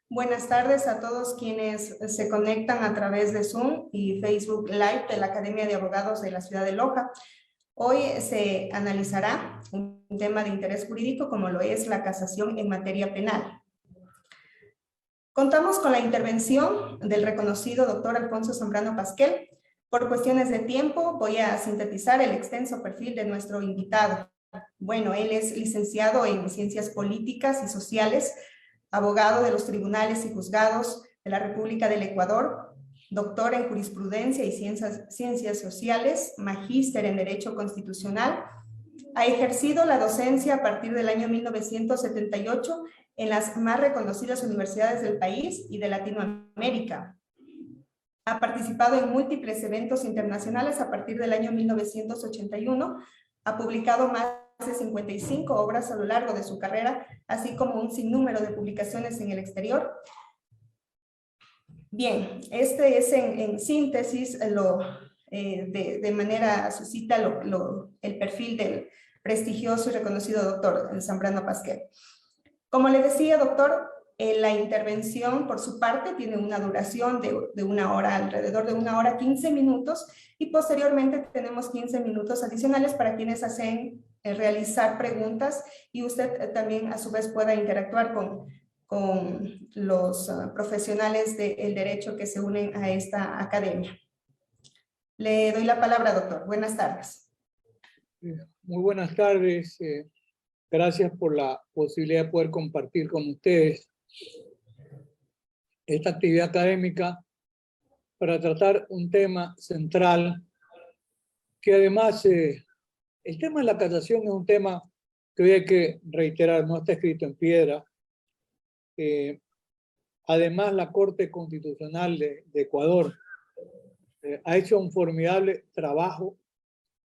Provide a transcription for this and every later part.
Buenas tardes a todos quienes se conectan a través de Zoom y Facebook Live de la Academia de Abogados de la Ciudad de Loja. Hoy se analizará un tema de interés jurídico como lo es la casación en materia penal. Contamos con la intervención del reconocido doctor Alfonso Zambrano Pasquel. Por cuestiones de tiempo voy a sintetizar el extenso perfil de nuestro invitado. Bueno, él es licenciado en Ciencias Políticas y Sociales, abogado de los tribunales y juzgados de la República del Ecuador, doctor en Jurisprudencia y Ciencias Sociales, magíster en Derecho Constitucional. Ha ejercido la docencia a partir del año 1978 en las más reconocidas universidades del país y de Latinoamérica. Ha participado en múltiples eventos internacionales a partir del año 1981. Ha publicado más de 55 obras a lo largo de su carrera, así como un sinnúmero de publicaciones en el exterior. Bien, este es en síntesis de manera sucinta el perfil del prestigioso y reconocido doctor Zambrano Pasquel. Como le decía, doctor, la intervención por su parte tiene una duración de una hora, alrededor de 1 hora 15 minutos, y posteriormente tenemos 15 minutos adicionales para quienes hacen realizar preguntas, y usted también a su vez pueda interactuar con los profesionales del derecho que se unen a esta academia. Le doy la palabra, doctor. Buenas tardes. Muy buenas tardes. Gracias por la posibilidad de poder compartir con ustedes esta actividad académica para tratar un tema central que además el tema de la casación es un tema que hoy hay que reiterar, no está escrito en piedra. Además, la Corte Constitucional de Ecuador ha hecho un formidable trabajo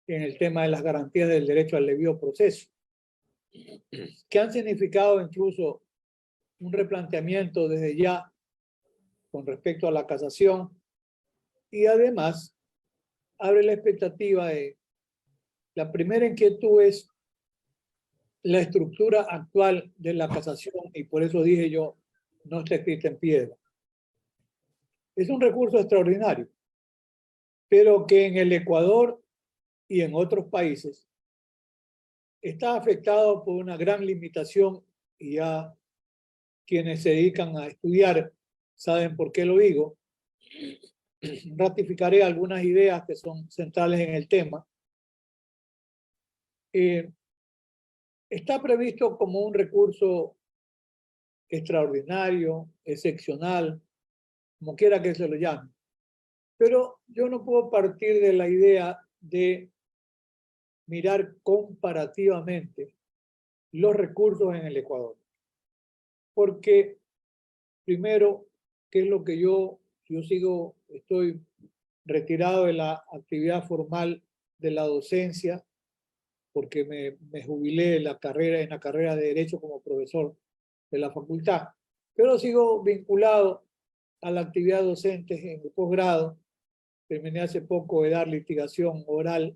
en el tema de las garantías del derecho al debido proceso, que han significado incluso un replanteamiento desde ya con respecto a la casación, y además abre la expectativa de la primera inquietud es la estructura actual de la casación, y por eso dije yo, no está escrita en piedra. Es un recurso extraordinario, pero que en el Ecuador y en otros países está afectado por una gran limitación, y ya quienes se dedican a estudiar saben por qué lo digo. Ratificaré algunas ideas que son centrales en el tema. Está previsto como un recurso extraordinario, excepcional, como quiera que se lo llame. Pero yo no puedo partir de la idea de mirar comparativamente los recursos en el Ecuador. Porque, primero, ¿qué es lo que yo estoy retirado de la actividad formal de la docencia, porque me jubilé en la carrera de Derecho como profesor de la facultad, pero sigo vinculado a la actividad docente en el posgrado. Terminé hace poco de dar litigación oral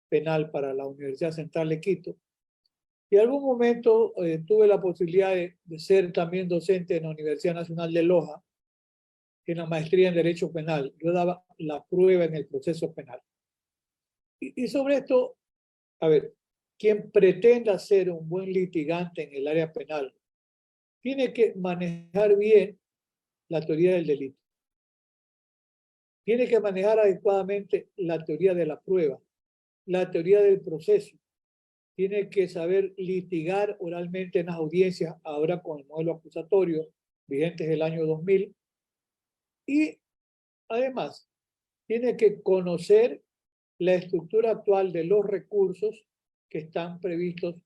penal para la Universidad Central de Quito, y en algún momento tuve la posibilidad de ser también docente en la Universidad Nacional de Loja, en la maestría en Derecho Penal. Yo daba la prueba en el proceso penal. Y sobre esto, a ver, quien pretenda ser un buen litigante en el área penal tiene que manejar bien la teoría del delito. Tiene que manejar adecuadamente la teoría de la prueba, la teoría del proceso. Tiene que saber litigar oralmente en las audiencias, ahora con el modelo acusatorio vigente del año 2000. Y además, tiene que conocer la estructura actual de los recursos que están previstos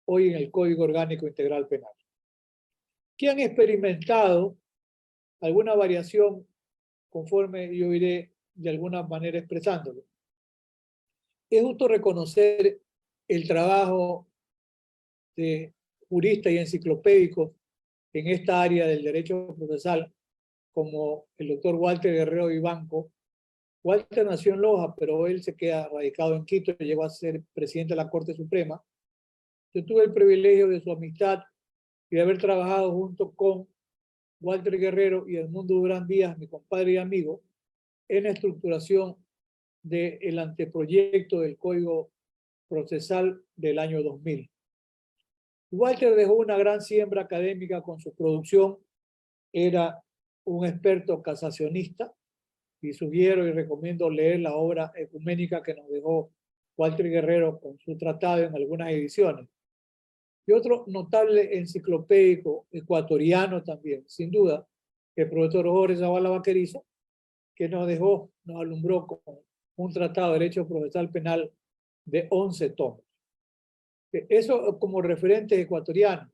hoy en el Código Orgánico Integral Penal, que han experimentado alguna variación conforme yo iré de alguna manera expresándolo. Es justo reconocer el trabajo de juristas y enciclopédicos en esta área del derecho procesal, como el doctor Walter Guerrero Vivanco. Walter nació en Loja, pero él se queda radicado en Quito y llegó a ser presidente de la Corte Suprema. Yo tuve el privilegio de su amistad y de haber trabajado junto con Walter Guerrero y Edmundo Durán Díaz, mi compadre y amigo, en la estructuración del anteproyecto del Código Procesal del año 2000. Walter dejó una gran siembra académica con su producción, era un experto casacionista, y sugiero y recomiendo leer la obra ecuménica que nos dejó Walter Guerrero con su tratado en algunas ediciones. Y otro notable enciclopédico ecuatoriano también, sin duda, el profesor Jorge Zavala Vaquerizo, que nos dejó, nos alumbró con un tratado de Derecho Procesal Penal de 11 tomos. Eso como referente ecuatoriano.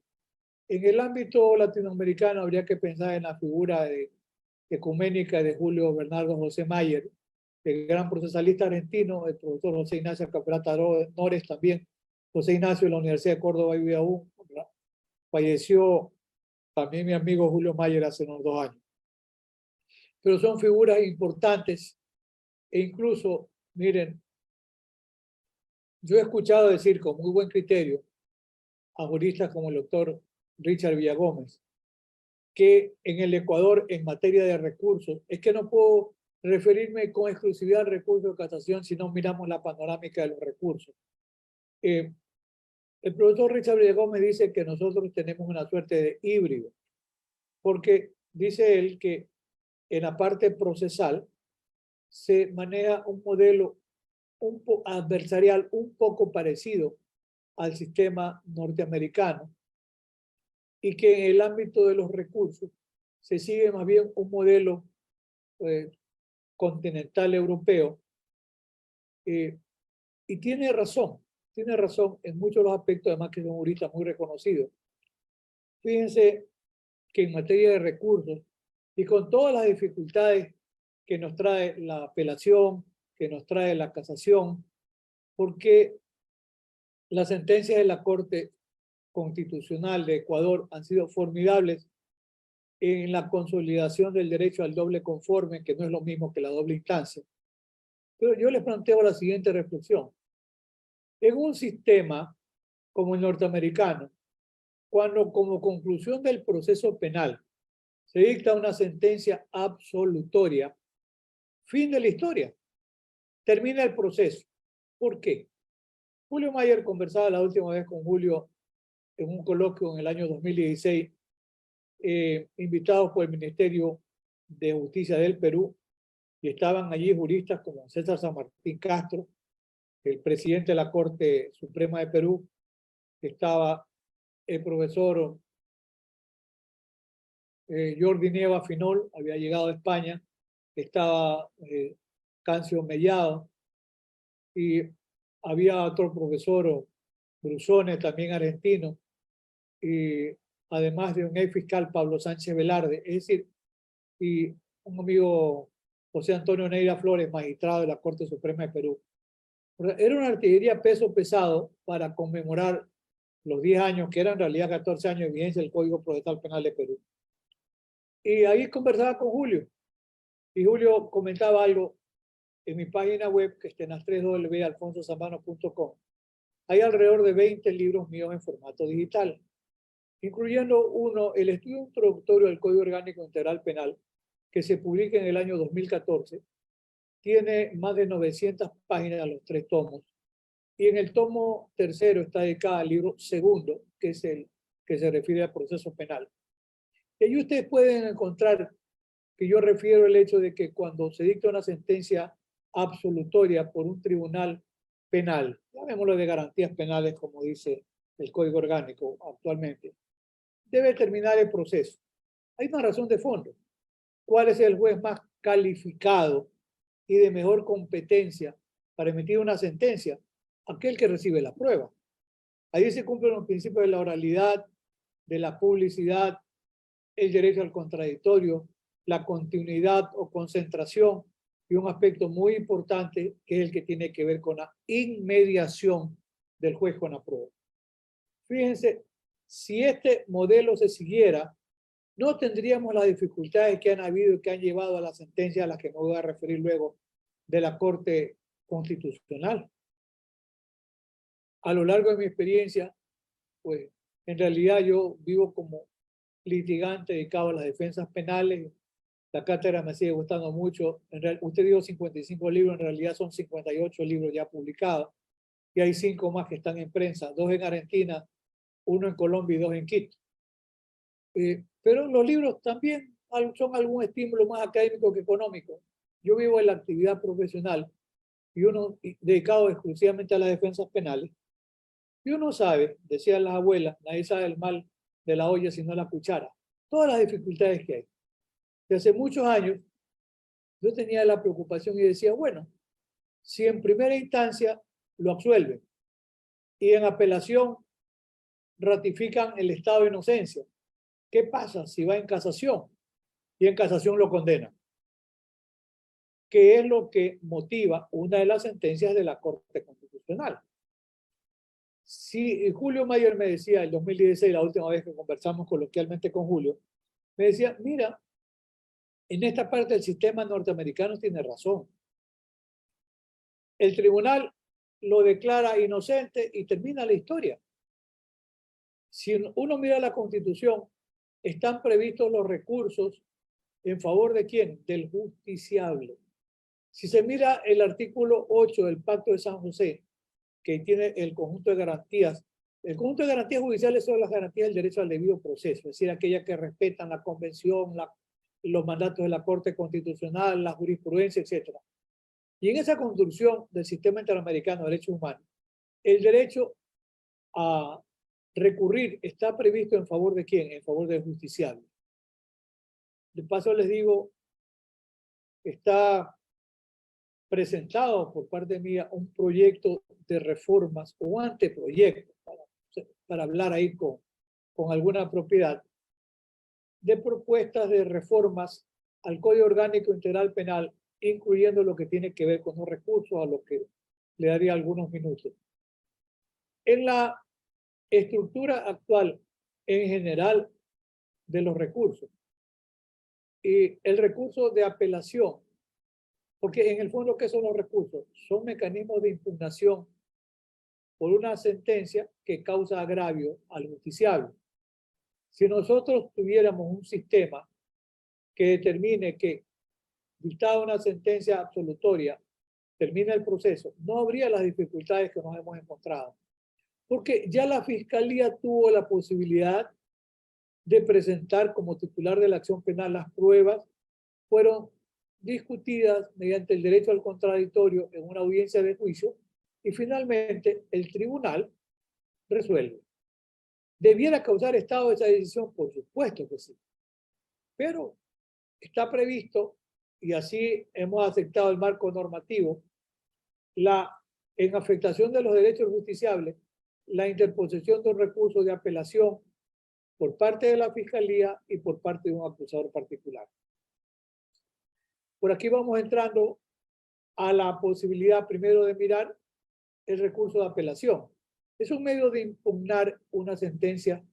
En el ámbito latinoamericano habría que pensar en la figura ecuménica de Julio Bernardo José Mayer, el gran procesalista argentino, el profesor José Ignacio Caprata Nores también. José Ignacio de la Universidad de Córdoba vive aún. Falleció también mi amigo Julio Mayer hace unos 2 años. Pero son figuras importantes e incluso, miren, yo he escuchado decir con muy buen criterio a juristas como el doctor Richard Villagómez que en el Ecuador, en materia de recursos, es que no puedo referirme con exclusividad al recurso de casación si no miramos la panorámica de los recursos. El profesor Richard Villagómez dice que nosotros tenemos una suerte de híbrido, porque dice él que en la parte procesal se maneja un modelo adversarial un poco parecido al sistema norteamericano, y que en el ámbito de los recursos se sigue más bien un modelo continental europeo, y tiene razón en muchos de los aspectos, además que es un jurista muy reconocido. Fíjense que en materia de recursos, y con todas las dificultades que nos trae la apelación, que nos trae la casación, porque las sentencias de la Corte Constitucional de Ecuador han sido formidables en la consolidación del derecho al doble conforme, que no es lo mismo que la doble instancia. Pero yo les planteo la siguiente reflexión. En un sistema como el norteamericano, cuando como conclusión del proceso penal se dicta una sentencia absolutoria, fin de la historia, termina el proceso. ¿Por qué? Julio Mayer conversaba la última vez con Julio en un coloquio en el año 2016, invitados por el Ministerio de Justicia del Perú, y estaban allí juristas como César San Martín Castro, el presidente de la Corte Suprema de Perú, estaba el profesor Jordi Nieva Finol, había llegado a España, estaba Cancio Mellado, y había otro profesor, Brusone, también argentino, y además de un ex fiscal, Pablo Sánchez Velarde, es decir, y un amigo, José Antonio Neira Flores, magistrado de la Corte Suprema de Perú. Era una artillería peso pesado para conmemorar los 10 años, que eran en realidad 14 años de vigencia del Código Procesal Penal de Perú. Y ahí conversaba con Julio, y Julio comentaba algo en mi página web, que está en las 3w.alfonsozambano.com. Hay alrededor de 20 libros míos en formato digital, incluyendo uno, el estudio introductorio del Código Orgánico Integral Penal, que se publica en el año 2014. Tiene más de 900 páginas los 3 tomos. Y en el tomo tercero está dedicado al libro segundo, que es el que se refiere al proceso penal. Y ahí ustedes pueden encontrar que yo refiero el hecho de que cuando se dicta una sentencia absolutoria por un tribunal penal, llamémoslo de garantías penales, como dice el Código Orgánico actualmente, debe terminar el proceso. Hay una razón de fondo. ¿Cuál es el juez más calificado y de mejor competencia para emitir una sentencia? Aquel que recibe la prueba. Ahí se cumplen los principios de la oralidad, de la publicidad, el derecho al contradictorio, la continuidad o concentración, y un aspecto muy importante que es el que tiene que ver con la inmediación del juez con la prueba. Fíjense, si este modelo se siguiera, no tendríamos las dificultades que han habido y que han llevado a la sentencia a la que me voy a referir luego de la Corte Constitucional. A lo largo de mi experiencia, pues en realidad yo vivo como litigante dedicado a las defensas penales. La cátedra me sigue gustando mucho. Usted dijo 55 libros, en realidad son 58 libros ya publicados. Y hay 5 más que están en prensa, 2 en Argentina, 1 en Colombia y 2 en Quito. Pero los libros también son algún estímulo más académico que económico. Yo vivo en la actividad profesional y uno dedicado exclusivamente a las defensas penales. Y uno sabe, decían las abuelas, nadie sabe el mal de la olla sino la cuchara. Todas las dificultades que hay. Y hace muchos años yo tenía la preocupación y decía, bueno, si en primera instancia lo absuelven y en apelación ratifican el estado de inocencia, ¿qué pasa si va en casación y en casación lo condenan? ¿Qué es lo que motiva una de las sentencias de la Corte Constitucional? Si Julio Mayer me decía, en 2016, la última vez que conversamos coloquialmente con Julio, me decía, mira, en esta parte del sistema norteamericano tiene razón. El tribunal lo declara inocente y termina la historia. Si uno mira la Constitución, están previstos los recursos en favor de ¿quién? Del justiciable. Si se mira el artículo 8 del Pacto de San José, que tiene el conjunto de garantías, el conjunto de garantías judiciales son las garantías del derecho al debido proceso, es decir, aquellas que respetan la convención, los mandatos de la Corte Constitucional, la jurisprudencia, etc. Y en esa construcción del sistema interamericano de derechos humanos, el derecho a recurrir está previsto en favor de ¿quién? En favor del justiciable. De paso les digo, está presentado por parte mía un proyecto de reformas o anteproyecto, para hablar ahí con alguna propiedad, de propuestas de reformas al Código Orgánico Integral Penal, incluyendo lo que tiene que ver con los recursos, a lo que le daría algunos minutos. En la estructura actual, en general, de los recursos, y el recurso de apelación, porque en el fondo, ¿qué son los recursos? Son mecanismos de impugnación por una sentencia que causa agravio al justiciable. Si nosotros tuviéramos un sistema que determine que, dictada una sentencia absolutoria, termina el proceso, no habría las dificultades que nos hemos encontrado. Porque ya la Fiscalía tuvo la posibilidad de presentar como titular de la acción penal las pruebas, fueron discutidas mediante el derecho al contradictorio en una audiencia de juicio y finalmente el tribunal resuelve. ¿Debiera causar estado esa decisión? Por supuesto que sí. Pero está previsto, y así hemos aceptado el marco normativo, en afectación de los derechos justiciables, la interposición de un recurso de apelación por parte de la Fiscalía y por parte de un acusador particular. Por aquí vamos entrando a la posibilidad primero de mirar el recurso de apelación. Es un medio de impugnar una sentencia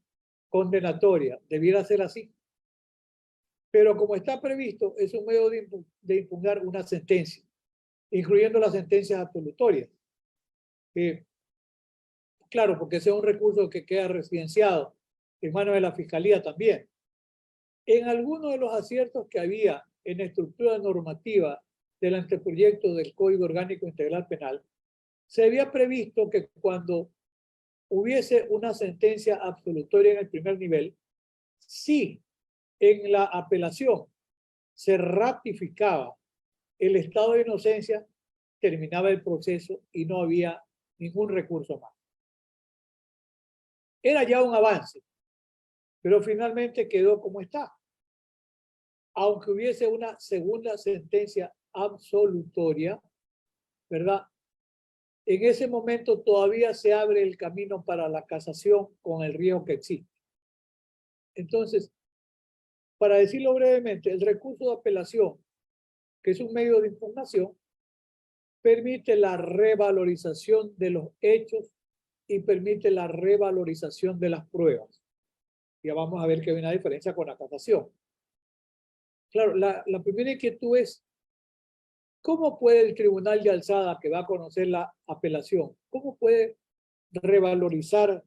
condenatoria, debiera ser así. Pero como está previsto, es un medio de impugnar una sentencia, incluyendo las sentencias absolutorias. Claro, porque ese es un recurso que queda residenciado en manos de la Fiscalía también. En algunos de los aciertos que había en la estructura normativa del anteproyecto del Código Orgánico Integral Penal, se había previsto que cuando hubiese una sentencia absolutoria en el primer nivel, si en la apelación se ratificaba el estado de inocencia, terminaba el proceso y no había ningún recurso más. Era ya un avance, pero finalmente quedó como está. Aunque hubiese una segunda sentencia absolutoria, ¿verdad? En ese momento todavía se abre el camino para la casación con el riesgo que existe. Entonces, para decirlo brevemente, el recurso de apelación, que es un medio de impugnación, permite la revalorización de los hechos y permite la revalorización de las pruebas. Ya vamos a ver que hay una diferencia con la casación. Claro, la primera inquietud es, ¿cómo puede el tribunal de alzada que va a conocer la apelación, cómo puede revalorizar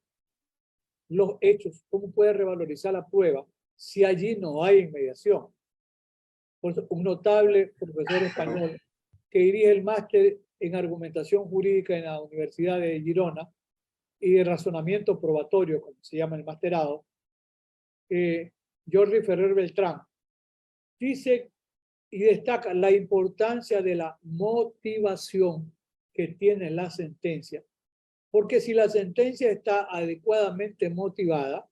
los hechos, cómo puede revalorizar la prueba si allí no hay inmediación. Por eso, un notable profesor español que dirige el máster en argumentación jurídica en la Universidad de Girona y de razonamiento probatorio, como se llama el masterado, Jordi Ferrer Beltrán, dice y destaca la importancia de la motivación que tiene la sentencia, porque si la sentencia está adecuadamente motivada,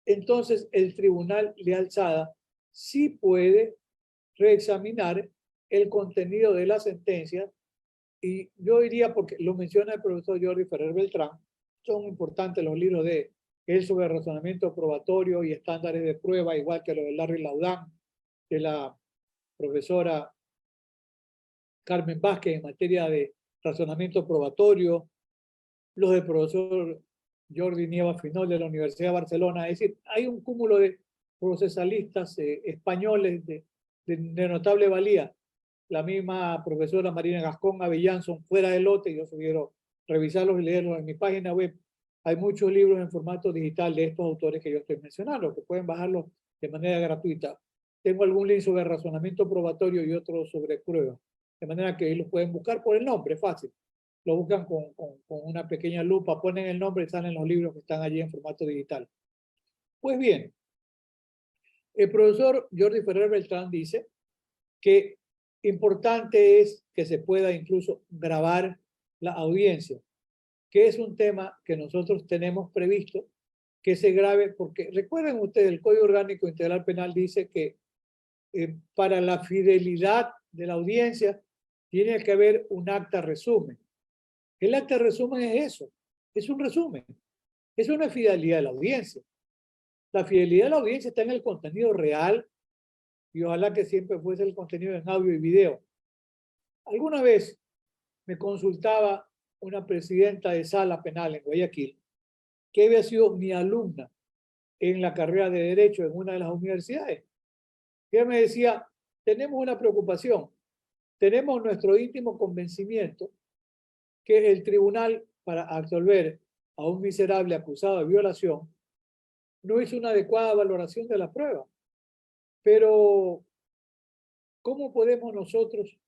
entonces el tribunal de alzada sí puede reexaminar el contenido de la sentencia, y yo diría, porque lo menciona el profesor Jordi Ferrer Beltrán, son importantes los libros de él sobre razonamiento probatorio y estándares de prueba, igual que lo de Larry Laudán, de la profesora Carmen Vázquez en materia de razonamiento probatorio, los del profesor Jordi Nieva Finol de la Universidad de Barcelona. Es decir, hay un cúmulo de procesalistas españoles de notable valía. La misma profesora Marina Gascón Avellán son fuera de lote. Yo sugiero revisarlos y leerlos en mi página web. Hay muchos libros en formato digital de estos autores que yo estoy mencionando, que pueden bajarlos de manera gratuita. Tengo algún link sobre razonamiento probatorio y otro sobre prueba, de manera que ellos pueden buscar por el nombre, fácil. Lo buscan con una pequeña lupa, ponen el nombre y salen los libros que están allí en formato digital. Pues bien, el profesor Jordi Ferrer Beltrán dice que importante es que se pueda incluso grabar la audiencia, que es un tema que nosotros tenemos previsto que se grabe, porque recuerden ustedes, el Código Orgánico Integral Penal dice que para la fidelidad de la audiencia tiene que haber un acta resumen. El acta resumen es eso, es un resumen, es una fidelidad de la audiencia. La fidelidad de la audiencia está en el contenido real y ojalá que siempre fuese el contenido en audio y video. Alguna vez me consultaba una presidenta de sala penal en Guayaquil, que había sido mi alumna en la carrera de Derecho en una de las universidades. Y ella me decía, tenemos una preocupación, tenemos nuestro íntimo convencimiento que el tribunal, para absolver a un miserable acusado de violación, no hizo una adecuada valoración de la prueba. Pero, ¿cómo podemos nosotros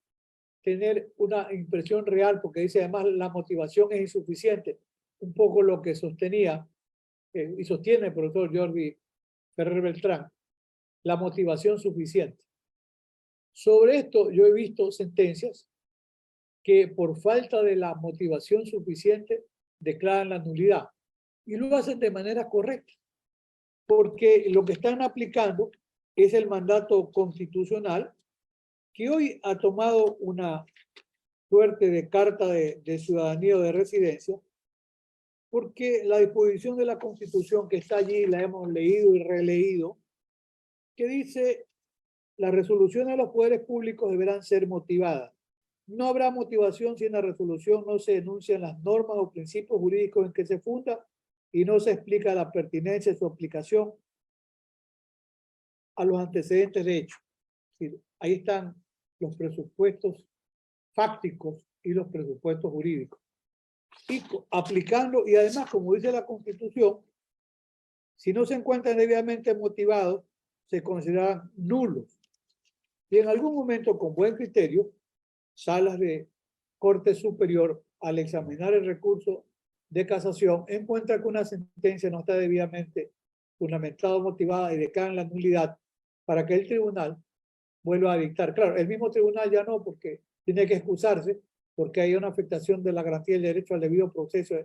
tener una impresión real? Porque dice, además, la motivación es insuficiente. Un poco lo que sostenía y sostiene el profesor Jordi Ferrer Beltrán, la motivación suficiente. Sobre esto yo he visto sentencias que por falta de la motivación suficiente declaran la nulidad y lo hacen de manera correcta, porque lo que están aplicando es el mandato constitucional que hoy ha tomado una suerte de carta de ciudadanía o de residencia, porque la disposición de la Constitución que está allí la hemos leído y releído, que dice las resoluciones de los poderes públicos deberán ser motivadas. No habrá motivación si en la resolución no se enuncian las normas o principios jurídicos en que se funda y no se explica la pertinencia de su aplicación a los antecedentes de hecho. Ahí están los presupuestos fácticos y los presupuestos jurídicos. Y aplicando, y además, como dice la Constitución, si no se encuentran debidamente motivados, se consideran nulos. Y en algún momento, con buen criterio, salas de Corte Superior, al examinar el recurso de casación, encuentra que una sentencia no está debidamente fundamentada o motivada y declaran la nulidad para que el tribunal vuelva a dictar. Claro, el mismo tribunal ya no, porque tiene que excusarse, porque hay una afectación de la garantía del derecho al debido proceso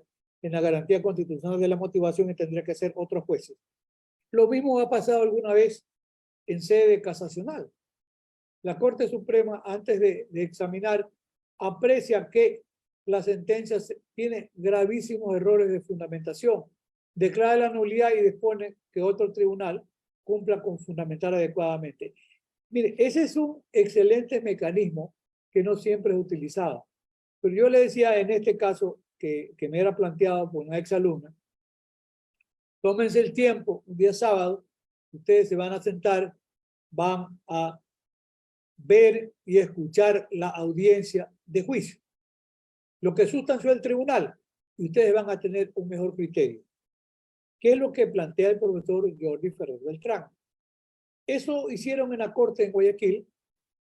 en la garantía constitucional de la motivación y tendría que ser otros jueces. Lo mismo ha pasado alguna vez en sede casacional. La Corte Suprema, antes de examinar, aprecia que la sentencia tiene gravísimos errores de fundamentación, declara la nulidad y dispone que otro tribunal cumpla con fundamentar adecuadamente. Mire, ese es un excelente mecanismo que no siempre es utilizado. Pero yo le decía en este caso que me era planteado por una exalumna, tómense el tiempo, un día sábado, ustedes se van a sentar, van a ver y escuchar la audiencia de juicio, lo que sustanció el tribunal, y ustedes van a tener un mejor criterio. ¿Qué es lo que plantea el profesor Jordi Ferrer Beltrán? Eso hicieron en la corte en Guayaquil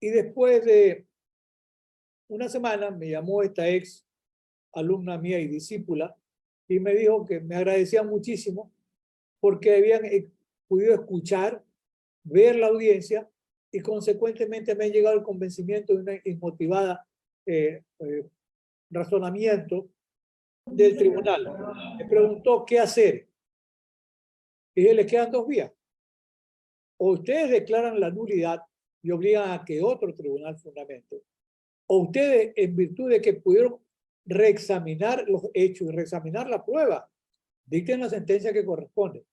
y después de una semana me llamó esta ex alumna mía y discípula y me dijo que me agradecía muchísimo porque habían podido escuchar, ver la audiencia y consecuentemente me han llegado al convencimiento de una inmotivada razonamiento del tribunal. Me preguntó qué hacer. Y dije, les quedan dos vías. O ustedes declaran la nulidad y obligan a que otro tribunal fundamente, o ustedes, en virtud de que pudieron reexaminar los hechos y reexaminar la prueba, dicten la sentencia que corresponde.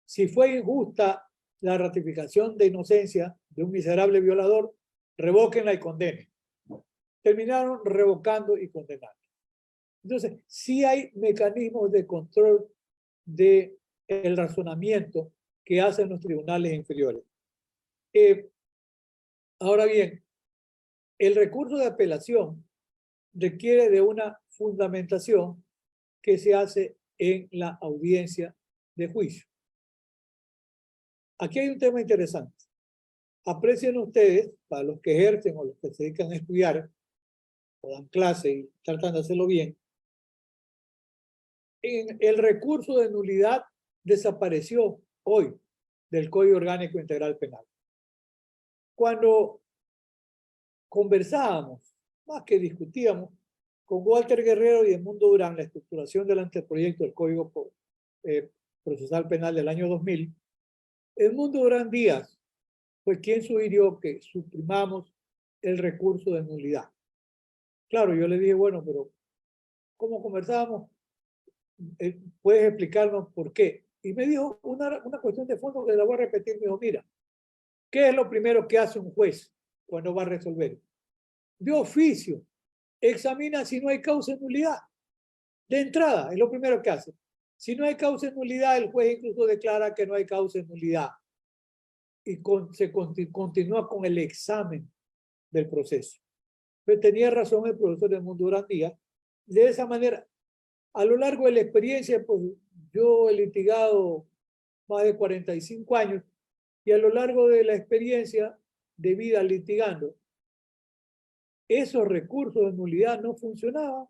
Si fue injusta la ratificación de inocencia de un miserable violador, revóquenla y condenen. Terminaron revocando y condenando. Entonces, sí hay mecanismos de control del razonamiento que hacen los tribunales inferiores. Ahora bien, el recurso de apelación requiere de una fundamentación que se hace en la audiencia de juicio. Aquí hay un tema interesante. Aprecien ustedes, para los que ejercen o los que se dedican a estudiar, o dan clase y tratan de hacerlo bien, el recurso de nulidad desapareció hoy del Código Orgánico Integral Penal. Cuando conversábamos, más que discutíamos, con Walter Guerrero y Edmundo Durán, la estructuración del anteproyecto del Código Procesal Penal del año 2000, Edmundo Durán Díaz fue quien sugirió que suprimamos el recurso de nulidad. Claro, yo le dije, bueno, pero ¿cómo conversábamos? ¿Puedes explicarnos por qué? Y me dijo una cuestión de fondo que la voy a repetir. Me dijo, mira, ¿qué es lo primero que hace un juez cuando va a resolver? De oficio, examina si no hay causa de nulidad. De entrada, es lo primero que hace. Si no hay causa de nulidad, el juez incluso declara que no hay causa de nulidad. Y se continúa con el examen del proceso. Pero tenía razón el profesor Edmundo Durán Díaz. De esa manera, a lo largo de la experiencia, pues yo he litigado más de 45 años y a lo largo de la experiencia de vida litigando, esos recursos de nulidad no funcionaban.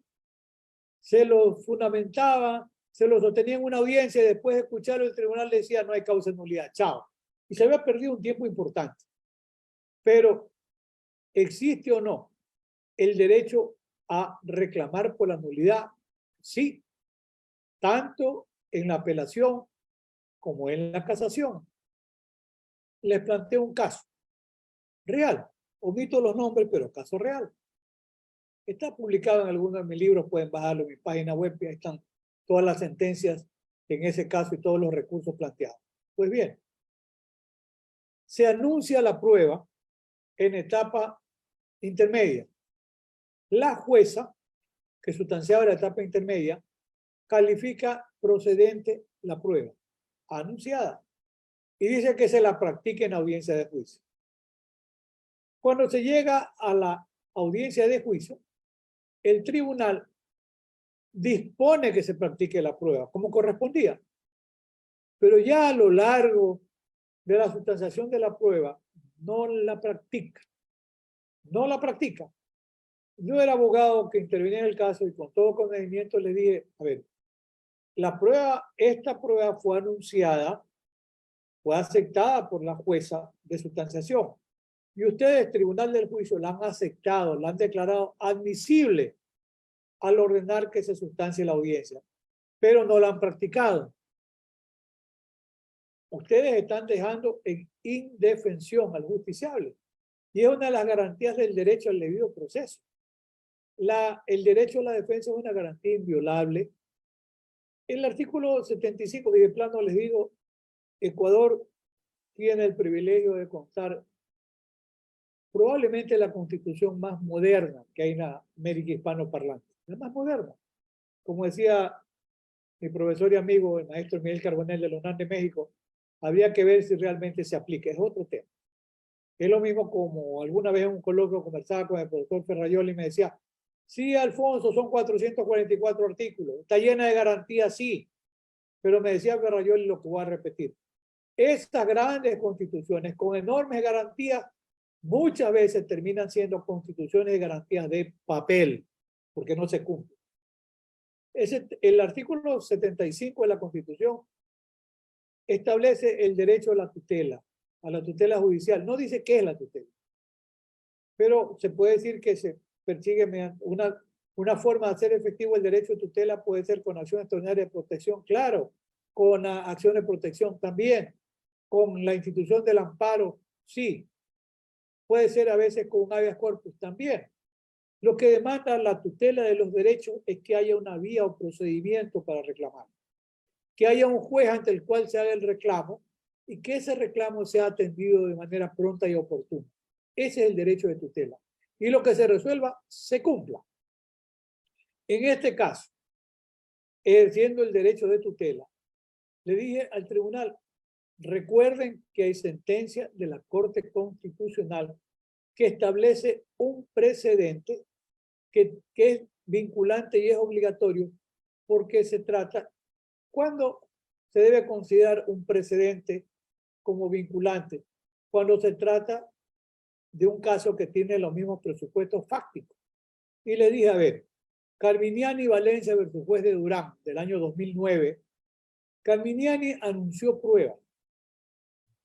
Se los fundamentaba, se los sostenía en una audiencia y después de escucharlo el tribunal decía no hay causa de nulidad, chao. Y se había perdido un tiempo importante. Pero, ¿existe o no el derecho a reclamar por la nulidad? Sí, tanto en la apelación como en la casación. Les planteo un caso real. Omito los nombres, pero caso real. Está publicado en algunos de mis libros, pueden bajarlo en mi página web, y ahí están todas las sentencias en ese caso y todos los recursos planteados. Pues bien, se anuncia la prueba en etapa intermedia. La jueza, que sustanciaba la etapa intermedia, califica procedente la prueba anunciada y dice que se la practique en audiencia de juicio. Cuando se llega a la audiencia de juicio, el tribunal dispone que se practique la prueba como correspondía, pero ya a lo largo de la sustanciación de la prueba no la practica. No la practica. Yo era abogado que intervenía en el caso y con todo conocimiento le dije, a ver, esta prueba fue anunciada, fue aceptada por la jueza de sustanciación. Y ustedes, Tribunal del Juicio, la han aceptado, la han declarado admisible al ordenar que se sustancie la audiencia, pero no la han practicado. Ustedes están dejando en indefensión al justiciable. Y es una de las garantías del derecho al debido proceso. El derecho a la defensa es una garantía inviolable. El artículo 75, de plano les digo, Ecuador tiene el privilegio de contar probablemente la constitución más moderna que hay en la América hispanoparlante. La más moderna. Como decía mi profesor y amigo, el maestro Miguel Carbonell de la UNAM de México, habría que ver si realmente se aplica. Es otro tema. Es lo mismo como alguna vez en un coloquio conversaba con el profesor Ferrayol y me decía, sí, Alfonso, son 444 artículos, está llena de garantías, sí, pero me decía Ferrayol lo que voy a repetir, Estas grandes constituciones con enormes garantías muchas veces terminan siendo constituciones de garantías de papel, porque no se cumplen. El artículo 75 de la Constitución establece el derecho a la tutela judicial. No dice qué es la tutela, pero se puede decir que se persigue mediante una forma de hacer efectivo el derecho de tutela puede ser con acción extraordinaria de protección, claro, con acción de protección también, con la institución del amparo, sí, puede ser a veces con un habeas corpus también. Lo que demanda la tutela de los derechos es que haya una vía o procedimiento para reclamar, que haya un juez ante el cual se haga el reclamo y que ese reclamo sea atendido de manera pronta y oportuna. Ese es el derecho de tutela. Y lo que se resuelva, se cumpla. En este caso, ejerciendo el derecho de tutela, le dije al tribunal, recuerden que hay sentencia de la Corte Constitucional que establece un precedente que es vinculante y es obligatorio porque se trata, ¿cuándo se debe considerar un precedente como vinculante? Cuando se trata de un caso que tiene los mismos presupuestos fácticos. Y le dije, a ver, Carminiani Valencia versus Juez de Durán del año 2009, Carminiani anunció pruebas.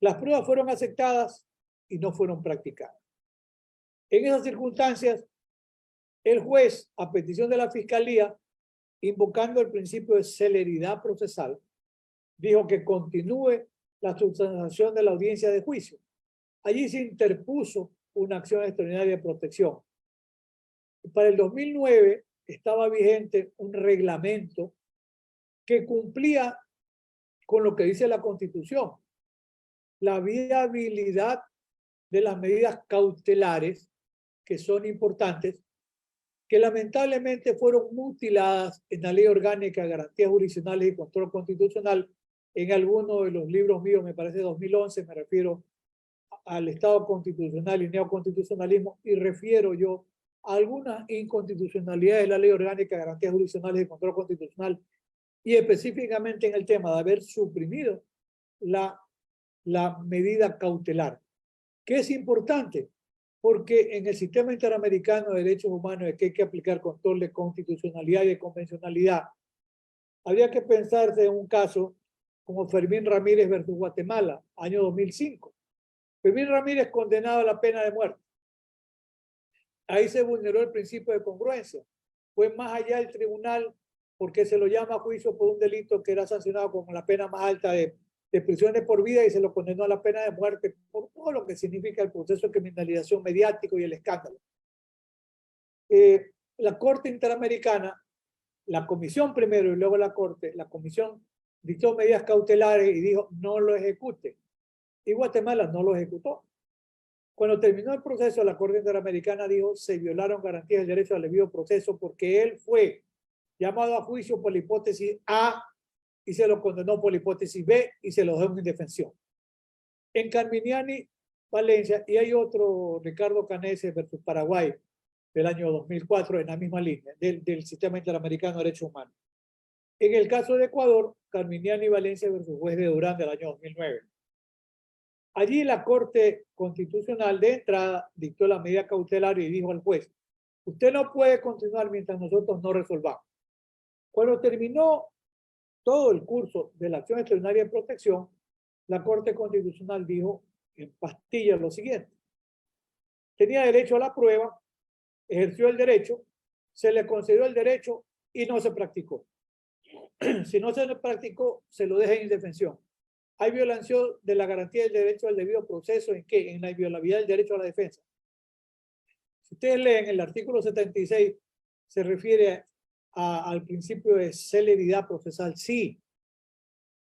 Las pruebas fueron aceptadas y no fueron practicadas. En esas circunstancias, el juez, a petición de la Fiscalía, invocando el principio de celeridad procesal, dijo que continúe la sustanciación de la audiencia de juicio. Allí se interpuso una acción extraordinaria de protección. Para el 2009 estaba vigente un reglamento que cumplía con lo que dice la Constitución. La viabilidad de las medidas cautelares, que son importantes, que lamentablemente fueron mutiladas en la Ley Orgánica de Garantías Jurisdiccionales y Control Constitucional. En alguno de los libros míos, me parece 2011, me refiero al Estado constitucional y neoconstitucionalismo, y refiero yo a algunas inconstitucionalidades de la Ley Orgánica de Garantías Jurisdiccionales y Control Constitucional, y específicamente en el tema de haber suprimido la medida cautelar, que es importante, porque en el sistema interamericano de derechos humanos es que hay que aplicar control de constitucionalidad y de convencionalidad. Habría que pensarse en un caso como Fermín Ramírez versus Guatemala, año 2005. Fermín Ramírez condenado a la pena de muerte. Ahí se vulneró el principio de congruencia. Fue más allá del tribunal porque se lo llama a juicio por un delito que era sancionado con la pena más alta de prisión de por vida y se lo condenó a la pena de muerte por todo lo que significa el proceso de criminalización mediático y el escándalo. La Corte Interamericana, la comisión primero y luego la Corte, la comisión dictó medidas cautelares y dijo no lo ejecute. Y Guatemala no lo ejecutó. Cuando terminó el proceso, la Corte Interamericana dijo se violaron garantías del derecho al debido proceso porque él fue llamado a juicio por la hipótesis A y se lo condenó por la hipótesis B y se lo dejó en indefensión. En Carminiani, Valencia, y hay otro, Ricardo Canese versus Paraguay, del año 2004, en la misma línea, del Sistema Interamericano de Derechos Humanos. En el caso de Ecuador, Carminiani Valencia versus Juez de Durán del año 2009. Allí la Corte Constitucional de entrada dictó la medida cautelar y dijo al juez, usted no puede continuar mientras nosotros no resolvamos. Cuando terminó todo el curso de la acción extraordinaria de protección, la Corte Constitucional dijo en pastilla lo siguiente. Tenía derecho a la prueba, ejerció el derecho, se le concedió el derecho y no se practicó. Si no se practicó, se lo deja en indefensión. Hay violación de la garantía del derecho al debido proceso, ¿en qué? En la inviolabilidad del derecho a la defensa. Si ustedes leen el artículo 76, se refiere al principio de celeridad procesal. Sí,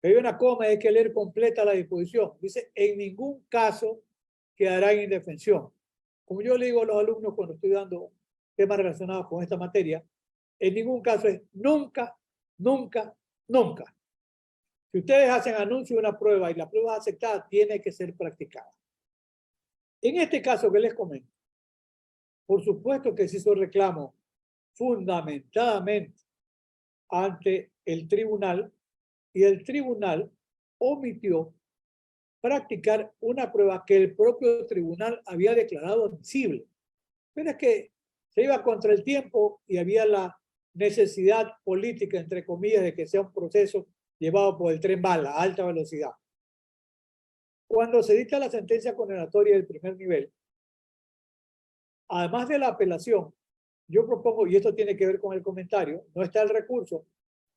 hay una coma, hay que leer completa la disposición. Dice, en ningún caso quedará en indefensión. Como yo le digo a los alumnos cuando estoy dando temas relacionados con esta materia, en ningún caso es nunca, nunca, nunca. Si ustedes hacen anuncio de una prueba y la prueba es aceptada, tiene que ser practicada. En este caso que les comento, por supuesto que se hizo reclamo fundamentadamente ante el tribunal y el tribunal omitió practicar una prueba que el propio tribunal había declarado admisible. Pero es que se iba contra el tiempo y había la necesidad política, entre comillas, de que sea un proceso llevado por el tren bala a alta velocidad. Cuando se dicta la sentencia condenatoria del primer nivel, además de la apelación, yo propongo, y esto tiene que ver con el comentario, no está el recurso,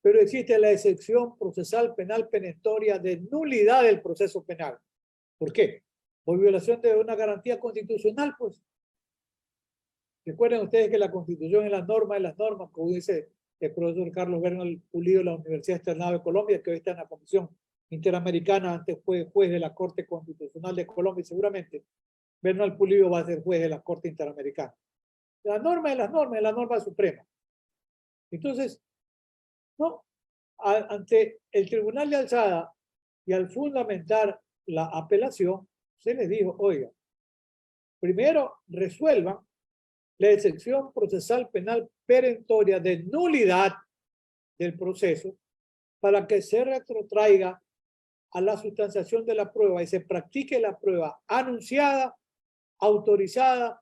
pero existe la excepción procesal penal perentoria de nulidad del proceso penal. ¿Por qué? Por violación de una garantía constitucional, pues. Recuerden ustedes que la Constitución es la norma de las normas, como dice el profesor Carlos Bernal Pulido de la Universidad Externada de Colombia, que hoy está en la Comisión Interamericana, antes fue juez de la Corte Constitucional de Colombia, y seguramente Bernal Pulido va a ser juez de la Corte Interamericana. La norma de las normas es la norma suprema. Entonces, no, ante el Tribunal de Alzada y al fundamentar la apelación, se les dijo, oiga, primero resuelvan la excepción procesal penal perentoria de nulidad del proceso para que se retrotraiga a la sustanciación de la prueba y se practique la prueba anunciada, autorizada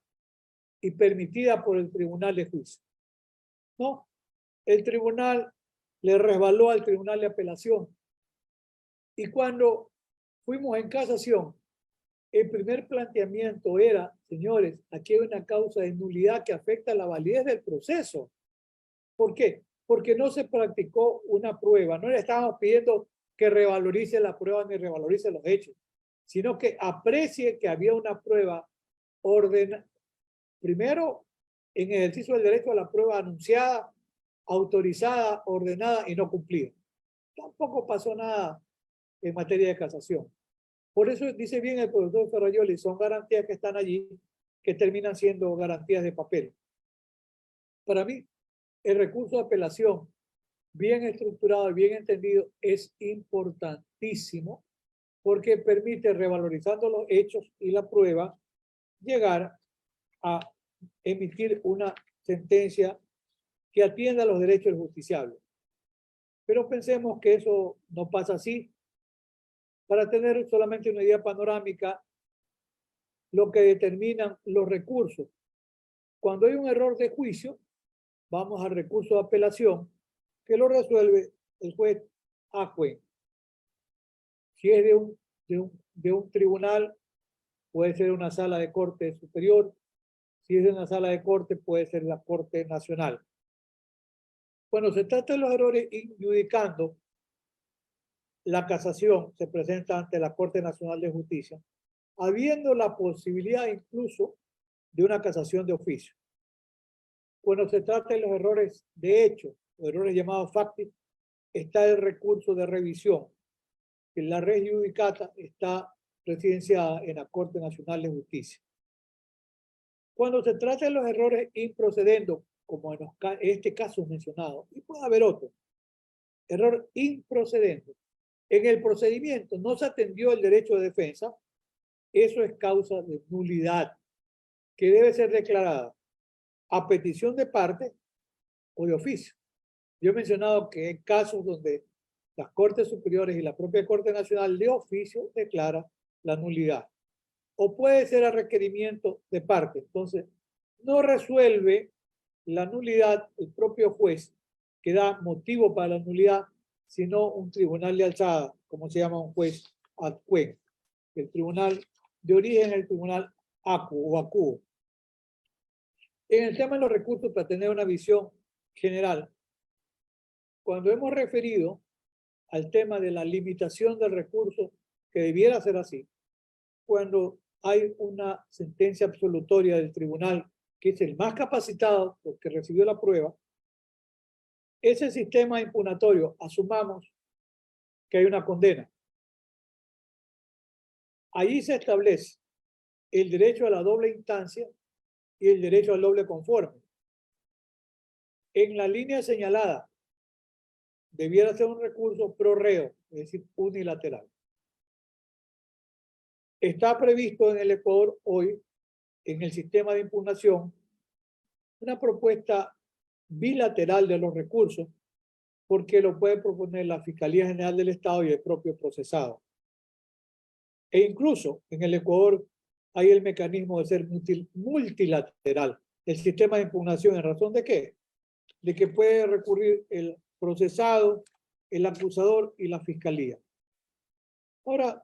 y permitida por el Tribunal de Juicio. ¿No? El tribunal le resbaló al Tribunal de Apelación. Y cuando fuimos en casación, el primer planteamiento era, señores, aquí hay una causa de nulidad que afecta la validez del proceso. ¿Por qué? Porque no se practicó una prueba. No le estábamos pidiendo que revalorice la prueba ni revalorice los hechos, sino que aprecie que había una prueba primero en ejercicio del derecho a la prueba anunciada, autorizada, ordenada y no cumplida. Tampoco pasó nada en materia de casación. Por eso dice bien el profesor Ferrayoli, son garantías que están allí que terminan siendo garantías de papel. Para mí, el recurso de apelación bien estructurado y bien entendido es importantísimo porque permite, revalorizando los hechos y la prueba, llegar a emitir una sentencia que atienda los derechos del justiciable. Pero pensemos que eso no pasa así. Para tener solamente una idea panorámica, lo que determinan los recursos. Cuando hay un error de juicio, vamos al recurso de apelación, que lo resuelve el juez a juez. Si es de un tribunal, puede ser una sala de corte superior. Si es de una sala de corte, puede ser la Corte Nacional. Cuando se trata de los errores adjudicando, la casación se presenta ante la Corte Nacional de Justicia, habiendo la posibilidad incluso de una casación de oficio. Cuando se trata de los errores de hecho, los errores llamados factis, está el recurso de revisión, que la res judicata está residenciada en la Corte Nacional de Justicia. Cuando se trata de los errores improcedendo, como en este caso mencionado, y puede haber otro, error improcedente, en el procedimiento no se atendió el derecho de defensa, eso es causa de nulidad, que debe ser declarada a petición de parte o de oficio. Yo he mencionado que en casos donde las Cortes Superiores y la propia Corte Nacional de oficio declara la nulidad. O puede ser a requerimiento de parte. Entonces, no resuelve la nulidad el propio juez que da motivo para la nulidad, sino un tribunal de alzada, como se llama un juez ad quem. El tribunal de origen, el tribunal acuo o acuo. En el tema de los recursos, para tener una visión general, cuando hemos referido al tema de la limitación del recurso, que debiera ser así, cuando hay una sentencia absolutoria del tribunal, que es el más capacitado porque recibió la prueba, ese sistema impugnatorio, asumamos que hay una condena. Allí se establece el derecho a la doble instancia y el derecho al doble conforme. En la línea señalada, debiera ser un recurso pro reo, es decir, unilateral. Está previsto en el Ecuador hoy, en el sistema de impugnación, una propuesta bilateral de los recursos, porque lo puede proponer la Fiscalía General del Estado y el propio procesado. E incluso en el Ecuador hay el mecanismo de ser multilateral. El sistema de impugnación, ¿en razón de qué? De que puede recurrir el procesado, el acusador y la fiscalía. Ahora,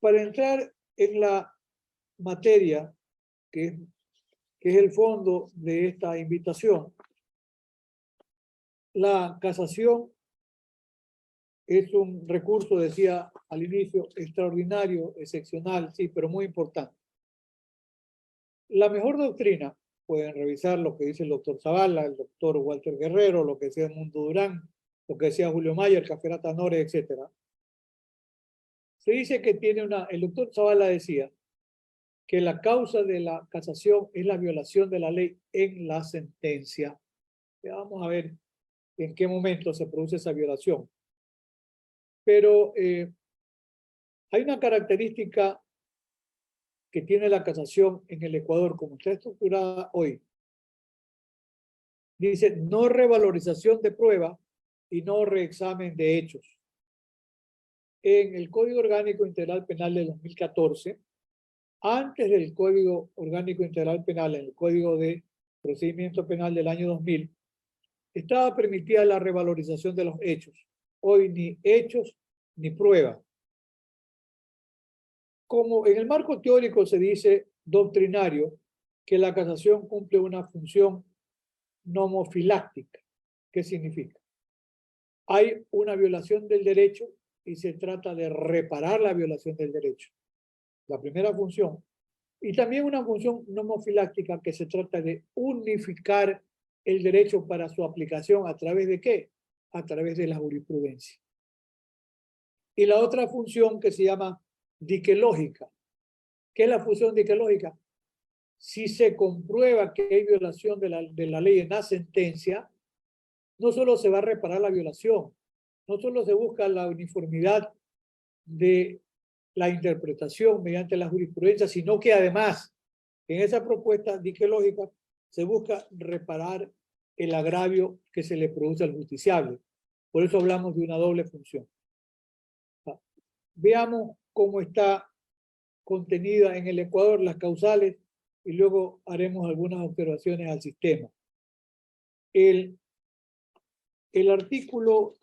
para entrar en la materia, que es el fondo de esta invitación, la casación es un recurso, decía al inicio, extraordinario, excepcional, sí, pero muy importante. La mejor doctrina, pueden revisar lo que dice el doctor Zavala, el doctor Walter Guerrero, lo que decía Edmundo Durán, lo que decía Julio Mayer, Cafera Tanore, etc. Se dice que tiene el doctor Zavala decía que la causa de la casación es la violación de la ley en la sentencia. Vamos a ver en qué momento se produce esa violación. Pero hay una característica que tiene la casación en el Ecuador, como está estructurada hoy. Dice no revalorización de prueba y no reexamen de hechos. En el Código Orgánico Integral Penal de 2014, antes del Código Orgánico Integral Penal, en el Código de Procedimiento Penal del año 2000, estaba permitida la revalorización de los hechos. Hoy ni hechos ni prueba. Como en el marco teórico se dice doctrinario que la casación cumple una función nomofiláctica. ¿Qué significa? Hay una violación del derecho y se trata de reparar la violación del derecho. La primera función. Y también una función nomofiláctica que se trata de unificar el derecho para su aplicación. ¿A través de qué? A través de la jurisprudencia. Y la otra función que se llama diquelógica. ¿Qué es la función diquelógica? Si se comprueba que hay violación de la ley en la sentencia, no solo se va a reparar la violación, no solo se busca la uniformidad de la interpretación mediante la jurisprudencia, sino que además en esa propuesta diquelógica se busca reparar el agravio que se le produce al justiciable. Por eso hablamos de una doble función. Veamos cómo está contenida en el Ecuador las causales y luego haremos algunas observaciones al sistema. El artículo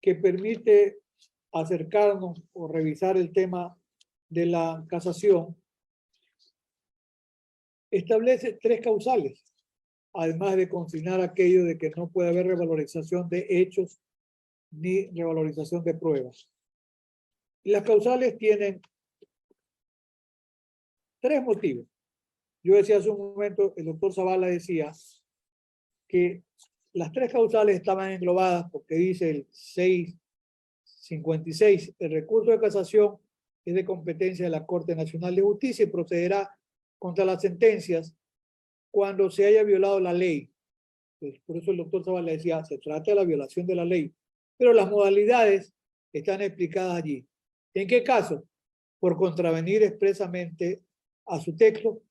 que permite acercarnos o revisar el tema de la casación establece 3 causales, además de consignar aquello de que no puede haber revalorización de hechos ni revalorización de pruebas. Y las causales tienen 3 motivos. Yo decía hace un momento, el doctor Zavala decía que las 3 causales estaban englobadas porque dice el 656, el recurso de casación es de competencia de la Corte Nacional de Justicia y procederá contra las sentencias cuando se haya violado la ley. Pues por eso el doctor Zavala decía, se trata de la violación de la ley, pero las modalidades están explicadas allí. ¿En qué caso? Por contravenir expresamente a su texto,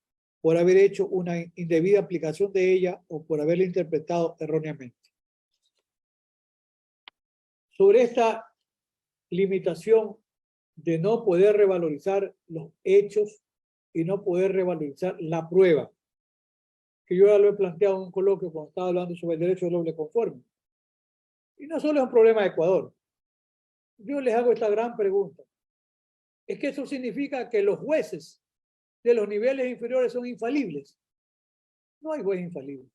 por haber hecho una indebida aplicación de ella o por haberla interpretado erróneamente. Sobre esta limitación de no poder revalorizar los hechos y no poder revalorizar la prueba, que yo ya lo he planteado en un coloquio cuando estaba hablando sobre el derecho al doble conforme. Y no solo es un problema de Ecuador. Yo les hago esta gran pregunta. ¿Es que eso significa que los jueces de los niveles inferiores son infalibles? No hay juez infalible.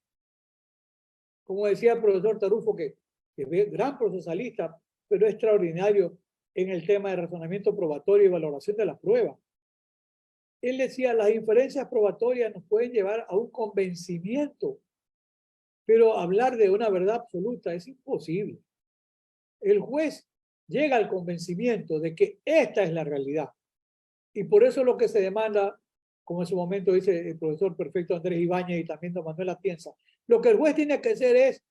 Como decía el profesor Tarufo, que es gran procesalista, pero es extraordinario en el tema de razonamiento probatorio y valoración de las pruebas. Él decía, las inferencias probatorias nos pueden llevar a un convencimiento, pero hablar de una verdad absoluta es imposible. El juez llega al convencimiento de que esta es la realidad. Y por eso lo que se demanda, como en su momento dice el profesor perfecto Andrés Ibáñez y también don Manuel Atienza, lo que el juez tiene que hacer es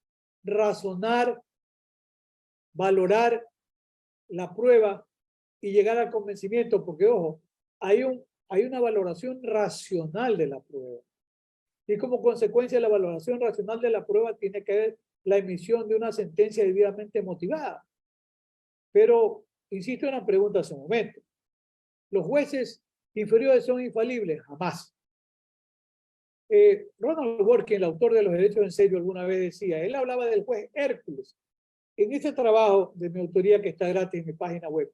razonar, valorar la prueba y llegar al convencimiento, porque ojo, hay una valoración racional de la prueba. Y como consecuencia de la valoración racional de la prueba tiene que haber la emisión de una sentencia debidamente motivada. Pero insisto en la pregunta hace un momento, ¿los jueces inferiores son infalibles? Jamás. Ronald Dworkin, el autor de Los Derechos en Serio, alguna vez decía, él hablaba del juez Hércules. En ese trabajo de mi autoría que está gratis en mi página web,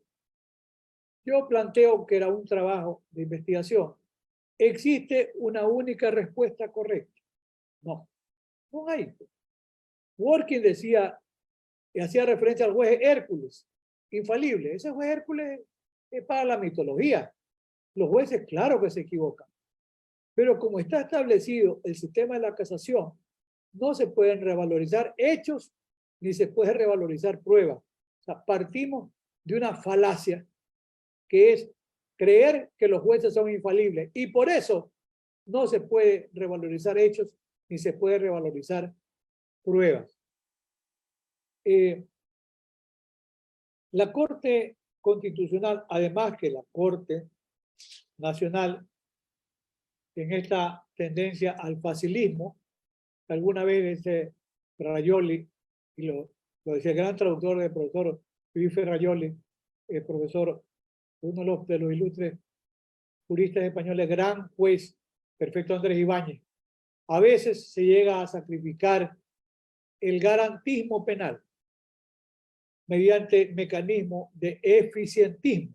yo planteo que era un trabajo de investigación. ¿Existe una única respuesta correcta? No, no hay. Dworkin decía, y hacía referencia al juez Hércules, infalible. Ese juez Hércules es para la mitología. Los jueces, claro que se equivocan. Pero como está establecido el sistema de la casación, no se pueden revalorizar hechos ni se puede revalorizar pruebas. O sea, partimos de una falacia que es creer que los jueces son infalibles y por eso no se puede revalorizar hechos ni se puede revalorizar pruebas. La Corte Constitucional, además que la Corte Nacional, en esta tendencia al facilismo, alguna vez dice Rayoli, y lo decía el gran traductor del profesor Luis Ferrayoli, el profesor, uno de los ilustres juristas españoles, gran juez, perfecto Andrés Ibáñez. A veces se llega a sacrificar el garantismo penal mediante mecanismos de eficientismo.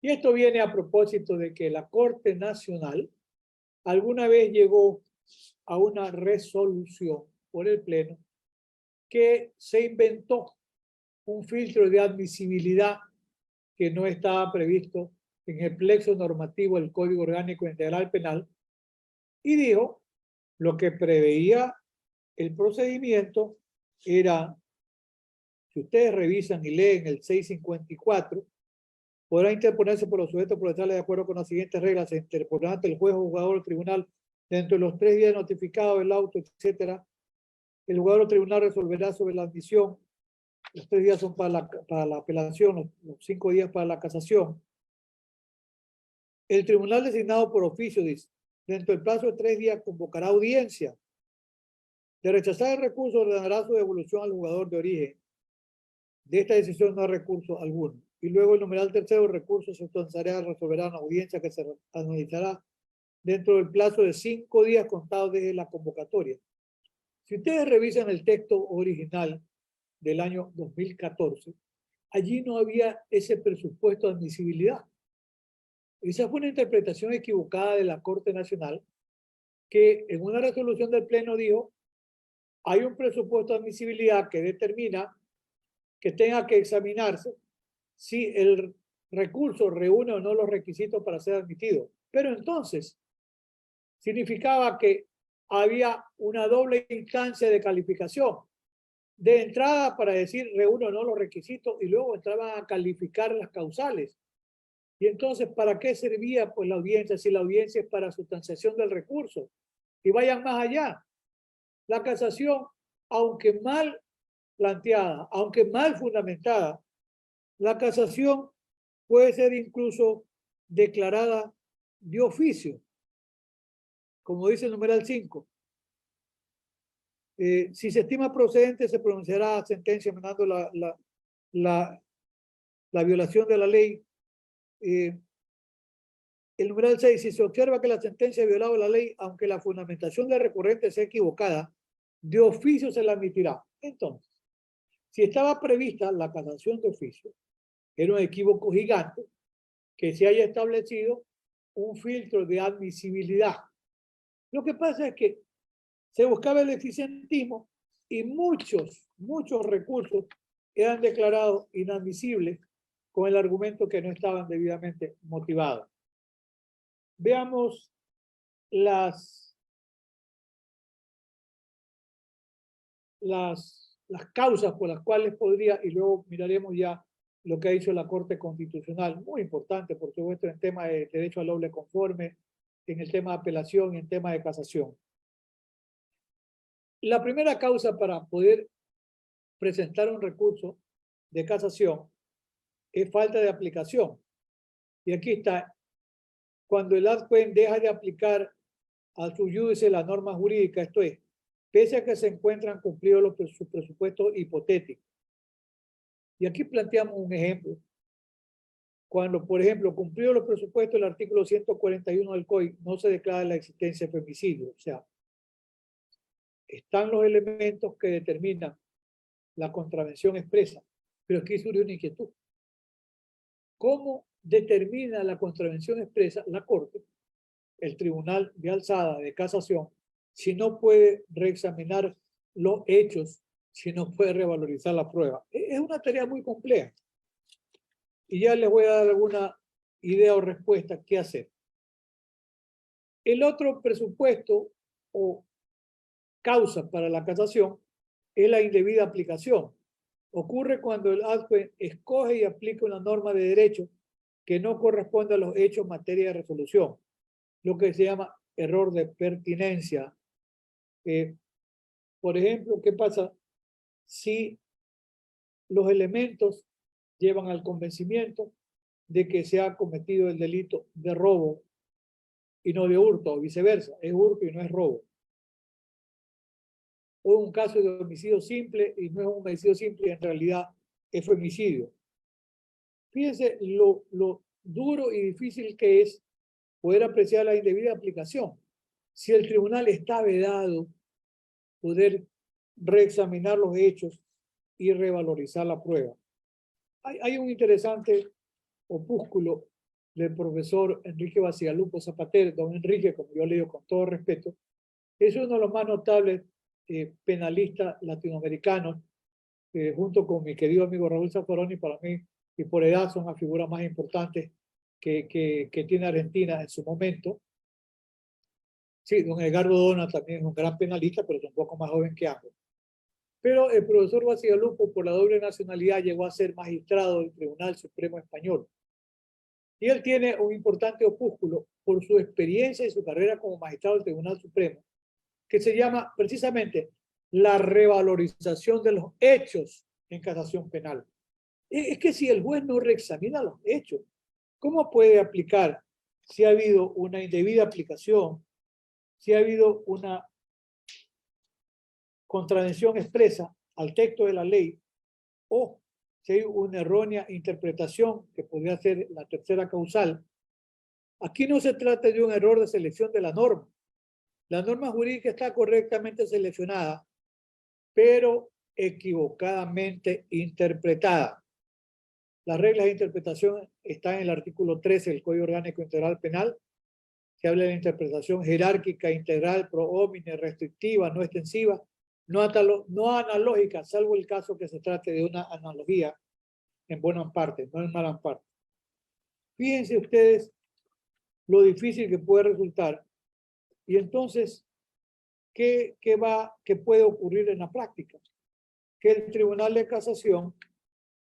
Y esto viene a propósito de que la Corte Nacional alguna vez llegó a una resolución por el Pleno que se inventó un filtro de admisibilidad que no estaba previsto en el plexo normativo del Código Orgánico Integral Penal y dijo lo que preveía el procedimiento era, si ustedes revisan y leen el 654, podrá interponerse por los sujetos procesales de acuerdo con las siguientes reglas: se interpondrá ante el juez o jugador del tribunal dentro de los 3 días notificados del auto, etc. El jugador o tribunal resolverá sobre la admisión. Los 3 días son para la apelación, los 5 días para la casación. El tribunal designado por oficio, dice, dentro del plazo de 3 días convocará audiencia. De rechazar el recurso, ordenará su devolución al jugador de origen. De esta decisión no hay recurso alguno. Y luego el numeral tercero, el recurso se sustanciará, resolverá una audiencia que se analizará dentro del plazo de 5 días contados desde la convocatoria. Si ustedes revisan el texto original del año 2014, allí no había ese presupuesto de admisibilidad. Esa fue una interpretación equivocada de la Corte Nacional, que en una resolución del Pleno dijo, hay un presupuesto de admisibilidad que determina que tenga que examinarse si el recurso reúne o no los requisitos para ser admitido. Pero entonces significaba que había una doble instancia de calificación. De entrada para decir reúne o no los requisitos y luego entraban a calificar las causales. Y entonces, ¿para qué servía pues la audiencia si la audiencia es para sustanciación del recurso? Y vayan más allá. La casación, aunque mal planteada, aunque mal fundamentada, la casación puede ser incluso declarada de oficio, como dice el numeral 5. Si se estima procedente, se pronunciará sentencia menando la violación de la ley. El numeral 6, si se observa que la sentencia ha violado la ley, aunque la fundamentación del recurrente sea equivocada, de oficio se la admitirá. Entonces, si estaba prevista la casación de oficio, era un equívoco gigante que se haya establecido un filtro de admisibilidad. Lo que pasa es que se buscaba el eficientismo y muchos recursos eran declarados inadmisibles con el argumento que no estaban debidamente motivados. Veamos las causas por las cuales podría, y luego miraremos ya lo que ha dicho la Corte Constitucional, muy importante, por supuesto, en tema de derecho al doble conforme, en el tema de apelación y en tema de casación. La primera causa para poder presentar un recurso de casación es falta de aplicación. Y aquí está, cuando el ADCUEN deja de aplicar a su judice la norma jurídica, esto es, pese a que se encuentran cumplidos sus presupuestos hipotéticos. Y aquí planteamos un ejemplo cuando, por ejemplo, cumplido los presupuestos del artículo 141 del COI, no se declara la existencia de femicidio. O sea, están los elementos que determinan la contravención expresa. Pero aquí surge una inquietud. ¿Cómo determina la contravención expresa la Corte, el Tribunal de Alzada de Casación, si no puede reexaminar los hechos, si no puede revalorizar la prueba? Es una tarea muy compleja. Y ya les voy a dar alguna idea o respuesta qué hacer. El otro presupuesto o causa para la casación es la indebida aplicación. Ocurre cuando el adjue escoge y aplica una norma de derecho que no corresponde a los hechos en materia de resolución, lo que se llama error de pertinencia. Por ejemplo, ¿qué pasa si los elementos llevan al convencimiento de que se ha cometido el delito de robo y no de hurto, o viceversa, es hurto y no es robo? O un caso de homicidio simple y no es un homicidio simple y en realidad es femicidio. Fíjense lo duro y difícil que es poder apreciar la indebida aplicación. Si el tribunal está vedado poder reexaminar los hechos y revalorizar la prueba. Hay un interesante opúsculo del profesor Enrique Bacigalupo Zapater, don Enrique, como yo le digo con todo respeto, es uno de los más notables penalistas latinoamericanos, junto con mi querido amigo Raúl Zaffaroni, para mí, y por edad son las figuras más importantes que tiene Argentina en su momento. Sí, don Edgardo Dona también es un gran penalista, pero es un poco más joven que ambos. Pero el profesor Bacigalupo, por la doble nacionalidad, llegó a ser magistrado del Tribunal Supremo Español. Y él tiene un importante opúsculo por su experiencia y su carrera como magistrado del Tribunal Supremo, que se llama precisamente la revalorización de los hechos en casación penal. Es que si el juez no reexamina los hechos, ¿cómo puede aplicar si ha habido una indebida aplicación, si ha habido una contravención expresa al texto de la ley, o si hay una errónea interpretación que podría ser la tercera causal? Aquí no se trata de un error de selección de la norma. La norma jurídica está correctamente seleccionada, pero equivocadamente interpretada. Las reglas de interpretación están en el artículo 13 del Código Orgánico Integral Penal, que habla de la interpretación jerárquica, integral, pro homine, restrictiva, no extensiva, no analógica, salvo el caso que se trate de una analogía en buena parte, no en mala parte. Fíjense ustedes lo difícil que puede resultar. Y entonces, ¿qué puede ocurrir en la práctica? Que el Tribunal de Casación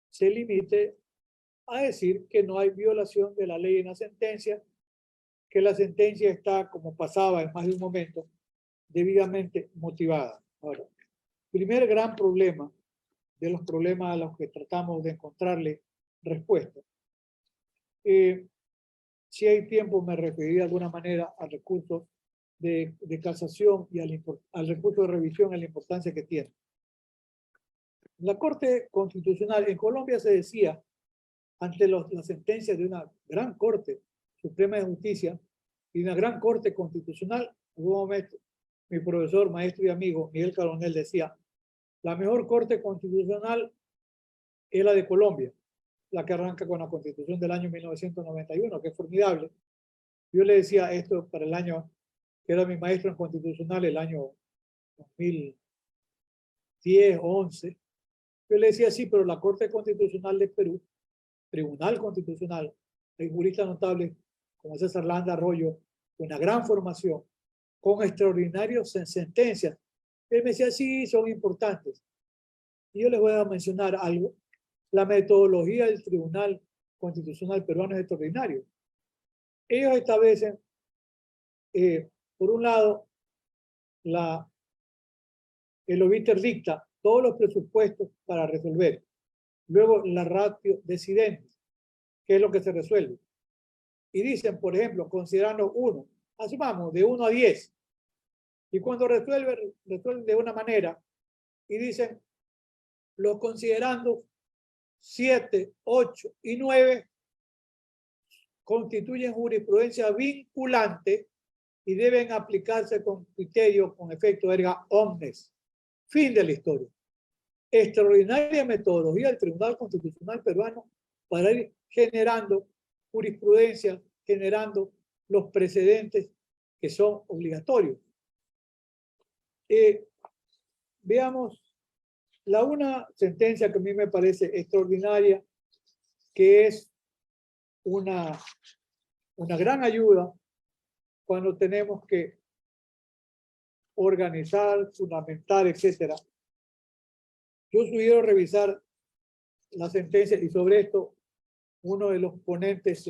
se limite a decir que no hay violación de la ley en la sentencia, que la sentencia está, como pasaba en más de un momento, debidamente motivada. Ahora, primer gran problema de los problemas a los que tratamos de encontrarle respuesta. Si hay tiempo, me referiré de alguna manera al recurso de casación y al recurso de revisión, a la importancia que tiene. La Corte Constitucional en Colombia se decía, ante la sentencia de una gran Corte Suprema de Justicia y una gran Corte Constitucional, en un momento, mi profesor, maestro y amigo Miguel Caronel decía, la mejor Corte Constitucional es la de Colombia, la que arranca con la Constitución del año 1991, que es formidable. Yo le decía esto para el año, que era mi maestro en Constitucional, el año 2010 o 11. Yo le decía, sí, pero la Corte Constitucional de Perú, Tribunal Constitucional, hay juristas notables como César Landa Arroyo, una gran formación, con extraordinarias sentencias. Él me decía, sí, son importantes. Y yo les voy a mencionar algo. La metodología del Tribunal Constitucional peruano es extraordinaria. Ellos establecen, por un lado, el obiter dicta todos los presupuestos para resolver. Luego, la ratio decidentes, que es lo que se resuelve. Y dicen, por ejemplo, considerando 1, asumamos de 1 a 10. Y cuando resuelven de una manera y dicen, los considerando 7, 8 y 9 constituyen jurisprudencia vinculante y deben aplicarse con criterio, con efecto erga omnes. Fin de la historia. Extraordinaria metodología del Tribunal Constitucional peruano para ir generando jurisprudencia, generando los precedentes que son obligatorios. Veamos una sentencia que a mí me parece extraordinaria, que es una gran ayuda cuando tenemos que organizar, fundamentar, etc. Yo sugiero revisar la sentencia y sobre esto uno de los ponentes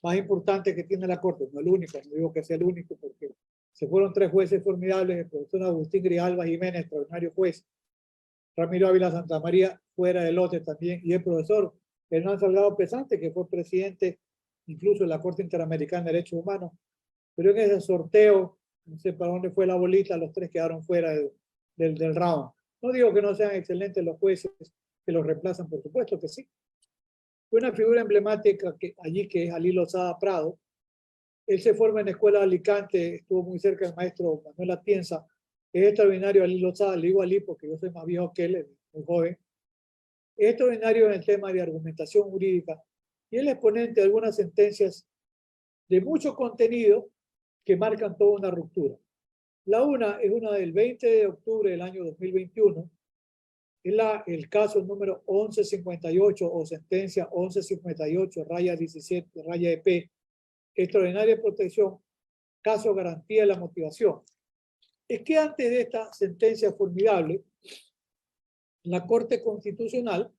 más importantes que tiene la Corte, no el único, no digo que sea el único porque se fueron 3 jueces formidables, el profesor Agustín Grijalva Jiménez, extraordinario juez, Ramiro Ávila Santamaría, fuera de lote también, y el profesor Hernán Salgado Pesante, que fue presidente incluso de la Corte Interamericana de Derechos Humanos, pero en ese sorteo, no sé para dónde fue la bolita, los 3 quedaron fuera del round. No digo que no sean excelentes los jueces que los reemplazan, por supuesto que sí. Fue una figura emblemática allí que es Ali Lozada Prado. Él se forma en la Escuela de Alicante, estuvo muy cerca del maestro Manuel Atienza. Es extraordinario Ali Lozada, le digo Ali porque yo soy más viejo que él, muy joven. Es extraordinario en el tema de argumentación jurídica y él es ponente de algunas sentencias de mucho contenido que marcan toda una ruptura. Una es una del 20 de octubre del año 2021, es el caso número 1158 o sentencia 1158-17-EP, extraordinaria protección, caso garantía de la motivación. Es que antes de esta sentencia formidable, la Corte Constitucional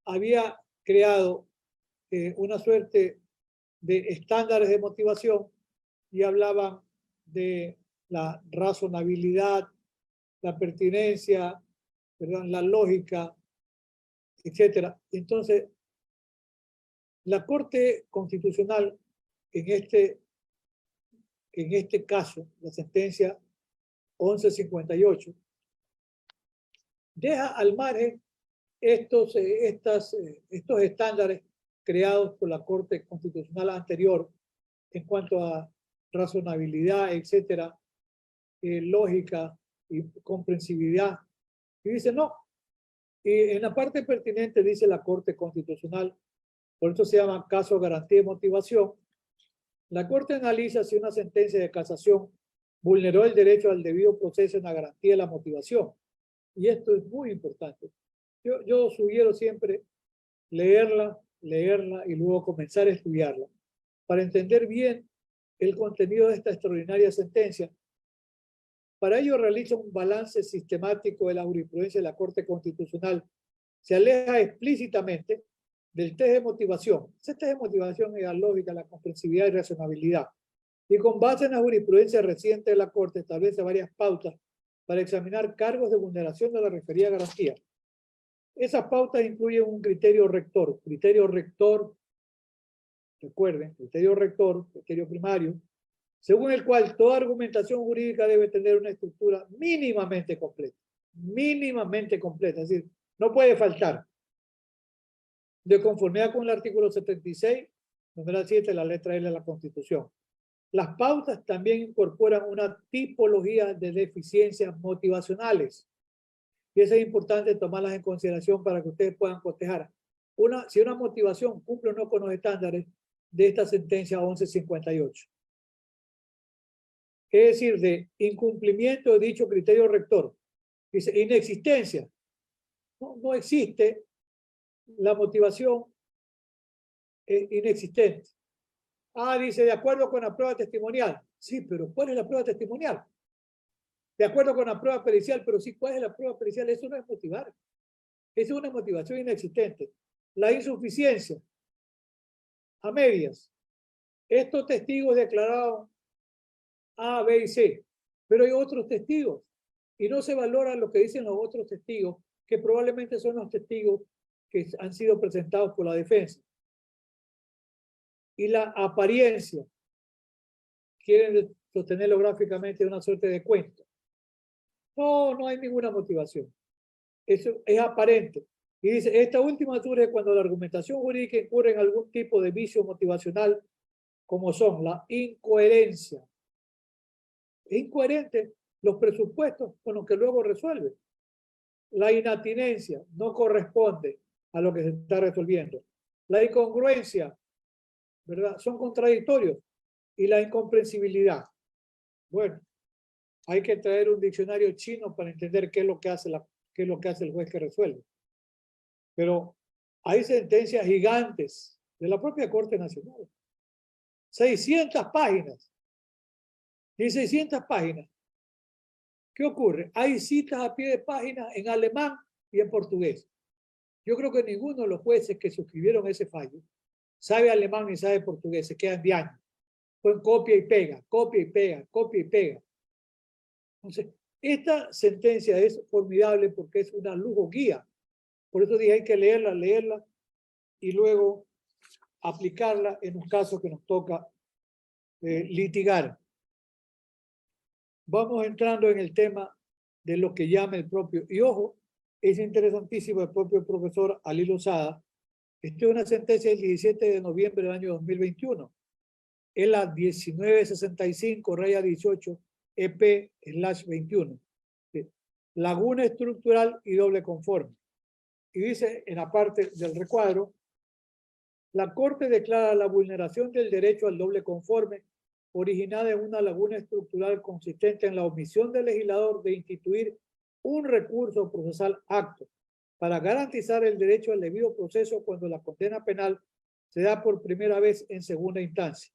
había creado una suerte de estándares de motivación y hablaban de la razonabilidad, la pertinencia, perdón, la lógica, etcétera. Entonces, la Corte Constitucional en este caso, la sentencia 1158, deja al margen estos estándares creados por la Corte Constitucional anterior en cuanto a razonabilidad, etcétera, lógica y comprensibilidad. Y dice no. Y en la parte pertinente dice la Corte Constitucional, por eso se llama caso garantía de motivación, la Corte analiza si una sentencia de casación vulneró el derecho al debido proceso en la garantía de la motivación. Y esto es muy importante. Yo sugiero siempre leerla y luego comenzar a estudiarla para entender bien el contenido de esta extraordinaria sentencia. Para ello realiza un balance sistemático de la jurisprudencia de la Corte Constitucional. Se aleja explícitamente del test de motivación. Ese test de motivación es la lógica, la comprensibilidad y razonabilidad. Y con base en la jurisprudencia reciente de la Corte establece varias pautas para examinar cargos de vulneración de la referida garantía. Esas pautas incluyen un criterio rector. Criterio rector, recuerden, criterio primario, según el cual toda argumentación jurídica debe tener una estructura mínimamente completa. Mínimamente completa, es decir, no puede faltar. De conformidad con el artículo 76, numeral 7 de la letra L de la Constitución. Las pautas también incorporan una tipología de deficiencias motivacionales. Y eso es importante tomarlas en consideración para que ustedes puedan cotejar. Si una motivación cumple o no con los estándares de esta sentencia 1158. Es decir, de incumplimiento de dicho criterio rector. Dice, inexistencia. No existe la motivación inexistente. Dice, de acuerdo con la prueba testimonial. Sí, pero ¿cuál es la prueba testimonial? De acuerdo con la prueba pericial, pero sí, ¿cuál es la prueba pericial? Eso no es motivar. Eso es una motivación inexistente. La insuficiencia, a medias. Estos testigos declararon A, B y C, pero hay otros testigos y no se valora lo que dicen los otros testigos, que probablemente son los testigos que han sido presentados por la defensa. Y la apariencia, quieren sostenerlo gráficamente, una suerte de cuento. No hay ninguna motivación. Eso es aparente. Y dice, esta última surge cuando la argumentación jurídica incurre en algún tipo de vicio motivacional, como son la incoherencia. Es incoherente los presupuestos con los que luego resuelve. La inatinencia no corresponde a lo que se está resolviendo. La incongruencia, ¿verdad? Son contradictorios. Y la incomprensibilidad. Bueno, hay que traer un diccionario chino para entender qué es lo que hace, qué es lo que hace el juez que resuelve. Pero hay sentencias gigantes de la propia Corte Nacional. 600 páginas. Y 600 páginas. ¿Qué ocurre? Hay citas a pie de página en alemán y en portugués. Yo creo que ninguno de los jueces que suscribieron ese fallo sabe alemán ni sabe portugués, se quedan de años. Pues copia y pega, copia y pega, copia y pega. Entonces, esta sentencia es formidable porque es una lujo guía. Por eso dije, hay que leerla y luego aplicarla en los casos que nos toca litigar. Vamos entrando en el tema de lo que llama el propio, y ojo, es interesantísimo el propio profesor Ali Lozada. Esta es una sentencia del 17 de noviembre del año 2021. Es la 1965-18 EP/21. Laguna estructural y doble conforme. Y dice en la parte del recuadro, la Corte declara la vulneración del derecho al doble conforme originada en una laguna estructural consistente en la omisión del legislador de instituir un recurso procesal acto para garantizar el derecho al debido proceso cuando la condena penal se da por primera vez en segunda instancia.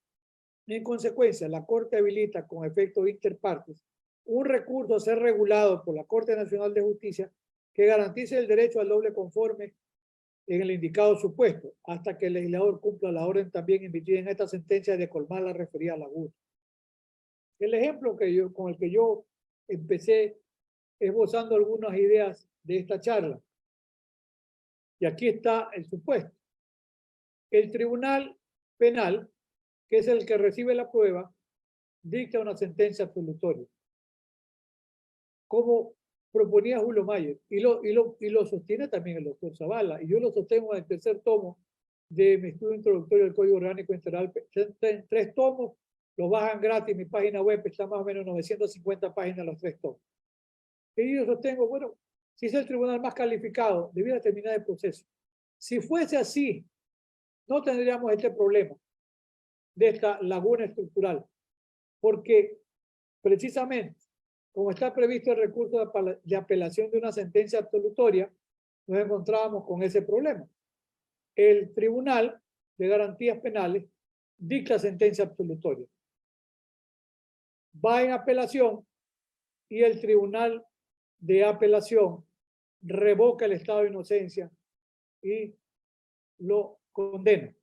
En consecuencia, la Corte habilita con efecto interpartes un recurso a ser regulado por la Corte Nacional de Justicia que garantice el derecho al doble conforme en el indicado supuesto, hasta que el legislador cumpla la orden también emitida en esta sentencia de colmar la referida laguna. El ejemplo con el que yo empecé esbozando algunas ideas de esta charla. Y aquí está el supuesto. El Tribunal Penal, que es el que recibe la prueba, dicta una sentencia absolutoria. Como proponía Julio Mayer, y lo sostiene también el doctor Zavala, y yo lo sostengo en el tercer tomo de mi estudio introductorio del Código Orgánico Integral. En 3 tomos, los bajan gratis, mi página web está más o menos 950 páginas los 3 tomos. Y yo sostengo, bueno, si es el tribunal más calificado, debiera terminar el proceso. Si fuese así, no tendríamos este problema de esta laguna estructural, porque precisamente como está previsto el recurso de apelación de una sentencia absolutoria, nos encontrábamos con ese problema. El Tribunal de Garantías Penales dicta sentencia absolutoria. Va en apelación y el Tribunal de Apelación revoca el estado de inocencia y lo condena.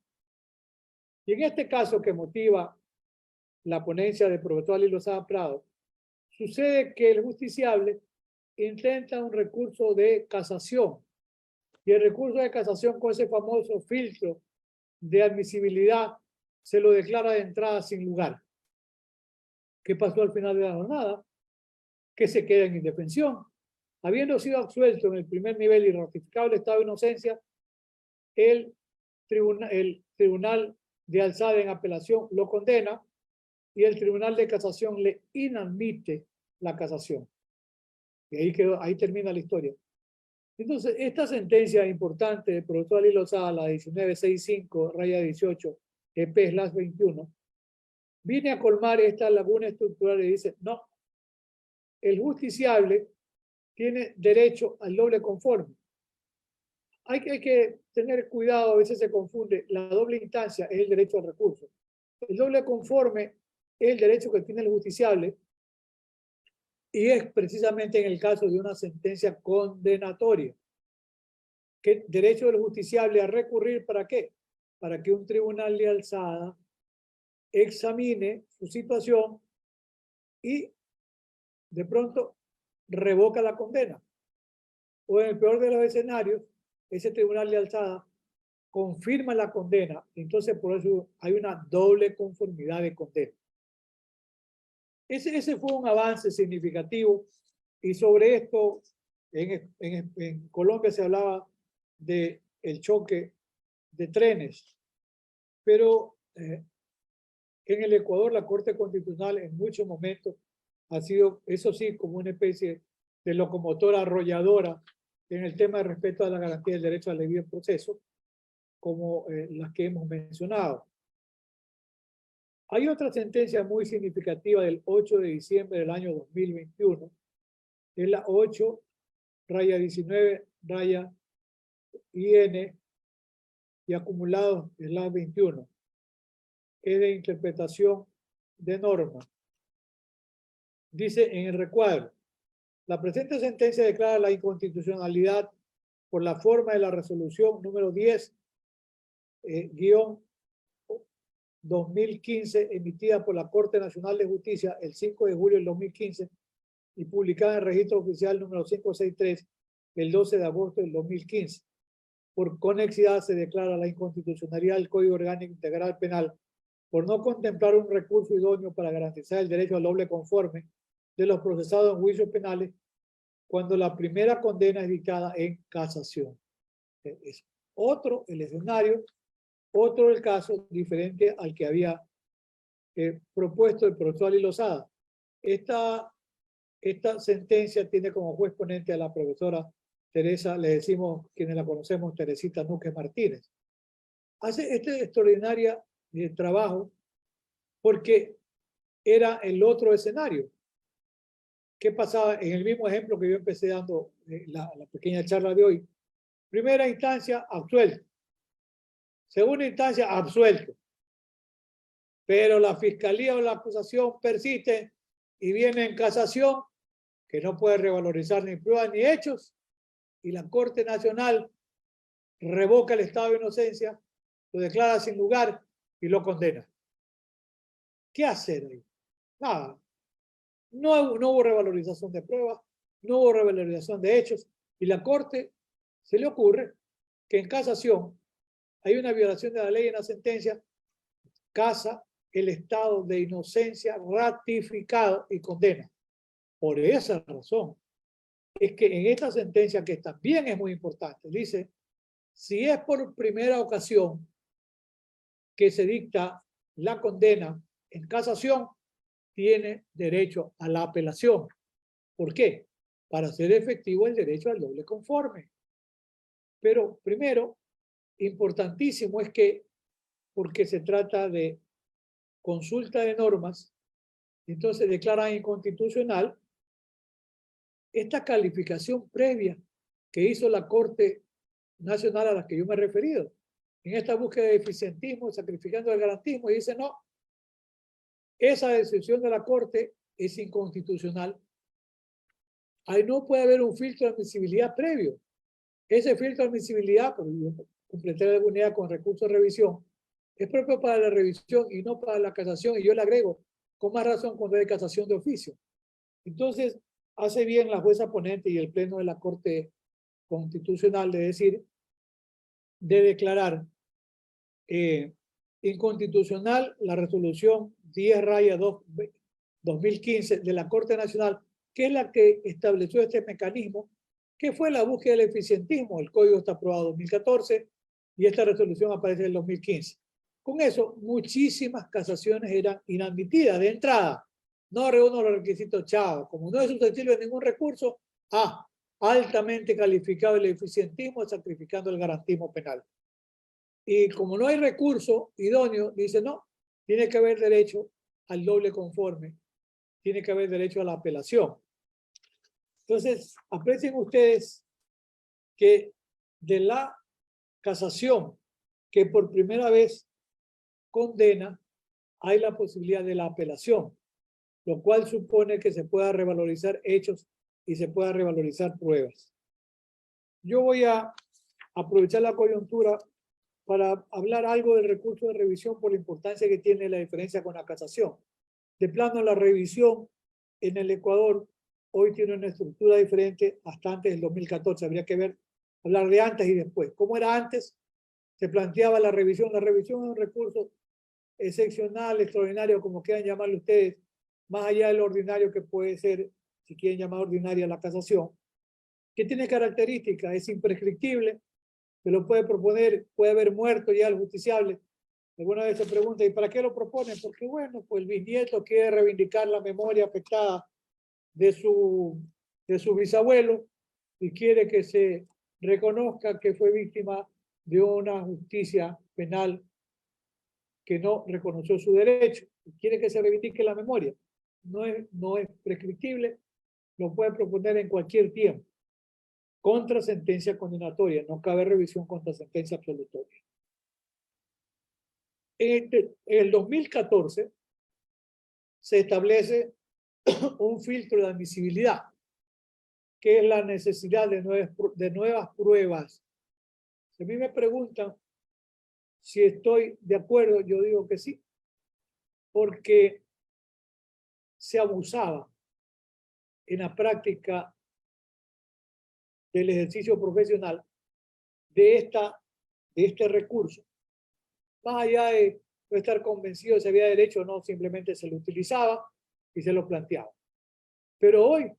Y en este caso que motiva la ponencia del profesor Ali Lozada Prado, sucede que el justiciable intenta un recurso de casación y el recurso de casación con ese famoso filtro de admisibilidad se lo declara de entrada sin lugar. ¿Qué pasó al final de la jornada? Que se queda en indefensión. Habiendo sido absuelto en el primer nivel y ratificado el estado de inocencia, el tribunal de alzada en apelación lo condena y el Tribunal de Casación le inadmite la casación. Y ahí termina la historia. Entonces, esta sentencia importante del profesor Ali Lozada, la 1965-18 EP/21, viene a colmar esta laguna estructural y dice, no, el justiciable tiene derecho al doble conforme. Hay que tener cuidado, a veces se confunde, la doble instancia es el derecho al recurso. El doble conforme es el derecho que tiene el justiciable y es precisamente en el caso de una sentencia condenatoria. ¿Qué derecho del justiciable a recurrir para qué? Para que un tribunal de alzada examine su situación y de pronto revoca la condena. O en el peor de los escenarios, ese tribunal de alzada confirma la condena. Entonces, por eso hay una doble conformidad de condena. Ese fue un avance significativo y sobre esto en Colombia se hablaba del choque de trenes. Pero en el Ecuador la Corte Constitucional en muchos momentos ha sido, eso sí, como una especie de locomotora arrolladora en el tema de respeto a la garantía del derecho al debido proceso, como las que hemos mencionado. Hay otra sentencia muy significativa del 8 de diciembre del año 2021, es la 8-19-IN y acumulados es la 21, es de interpretación de norma. Dice en el recuadro, la presente sentencia declara la inconstitucionalidad por la forma de la resolución número 10-2015 emitida por la Corte Nacional de Justicia el 5 de julio del 2015 y publicada en el registro oficial número 563 el 12 de agosto del 2015. Por conexidad se declara la inconstitucionalidad del Código Orgánico Integral Penal por no contemplar un recurso idóneo para garantizar el derecho al doble conforme de los procesados en juicios penales cuando la primera condena es dictada en casación. Es otro el escenario, otro el caso diferente al que había propuesto el profesor Ali Lozada. Esta sentencia tiene como juez ponente a la profesora Teresa, le decimos quienes la conocemos, Teresita Núquez Martínez. Hace este extraordinario trabajo porque era el otro escenario. ¿Qué pasaba en el mismo ejemplo que yo empecé dando la pequeña charla de hoy? Primera instancia, absuelto. Segunda instancia, absuelto. Pero la fiscalía o la acusación persiste y viene en casación, que no puede revalorizar ni pruebas ni hechos, y la Corte Nacional revoca el estado de inocencia, lo declara sin lugar y lo condena. ¿Qué hacer ahí? Nada. No hubo revalorización de pruebas, no hubo revalorización de hechos, y la Corte se le ocurre que en casación hay una violación de la ley en la sentencia, casa el estado de inocencia ratificado y condena. Por esa razón es que en esta sentencia, que también es muy importante, dice, si es por primera ocasión que se dicta la condena en casación, tiene derecho a la apelación. ¿Por qué? Para hacer efectivo el derecho al doble conforme. Pero primero, importantísimo es que, porque se trata de consulta de normas, entonces declaran inconstitucional esta calificación previa que hizo la Corte Nacional a la que yo me he referido, en esta búsqueda de eficientismo, sacrificando el garantismo, y dice no, esa decisión de la Corte es inconstitucional. Ahí no puede haber un filtro de admisibilidad previo. Ese filtro de admisibilidad, por completar la unidad con recurso de revisión, es propio para la revisión y no para la casación, y yo le agrego, con más razón cuando hay casación de oficio. Entonces, hace bien la jueza ponente y el pleno de la Corte Constitucional de decir, de declarar inconstitucional la resolución 10-2015 de la Corte Nacional, que es la que estableció este mecanismo, que fue la búsqueda del eficientismo. El código está aprobado en 2014 y esta resolución aparece en el 2015. Con eso, muchísimas casaciones eran inadmitidas de entrada. No reúno los requisitos, chao. Como no es susceptible de ningún recurso, altamente calificado el eficientismo, sacrificando el garantismo penal. Y como no hay recurso idóneo, dice no, tiene que haber derecho al doble conforme, tiene que haber derecho a la apelación. Entonces, aprecien ustedes que de la casación que por primera vez condena, hay la posibilidad de la apelación, lo cual supone que se pueda revalorizar hechos y se pueda revalorizar pruebas. Yo voy a aprovechar la coyuntura para hablar algo del recurso de revisión por la importancia que tiene la diferencia con la casación. De plano, la revisión en el Ecuador hoy tiene una estructura diferente hasta antes del 2014. Habría que hablar de antes y después. ¿Cómo era antes? Se planteaba la revisión. La revisión es un recurso excepcional, extraordinario, como quieran llamarlo ustedes, más allá del ordinario que puede ser, si quieren llamar ordinaria, la casación, que tiene características, es imprescriptible, se lo puede proponer, puede haber muerto ya el justiciable. Alguna vez se pregunta, ¿y para qué lo propone? Porque bueno, pues el bisnieto quiere reivindicar la memoria afectada de su bisabuelo y quiere que se reconozca que fue víctima de una justicia penal que no reconoció su derecho. Quiere que se reivindique la memoria. No es prescriptible, lo puede proponer en cualquier tiempo. Contra sentencia condenatoria, no cabe revisión contra sentencia absolutoria. En el 2014 se establece un filtro de admisibilidad, que es la necesidad de nuevas pruebas. Si a mí me preguntan si estoy de acuerdo, yo digo que sí, porque se abusaba en la práctica del ejercicio profesional de este recurso. Más allá de no estar convencido de si había derecho o no, simplemente se lo utilizaba y se lo planteaba. Pero hoy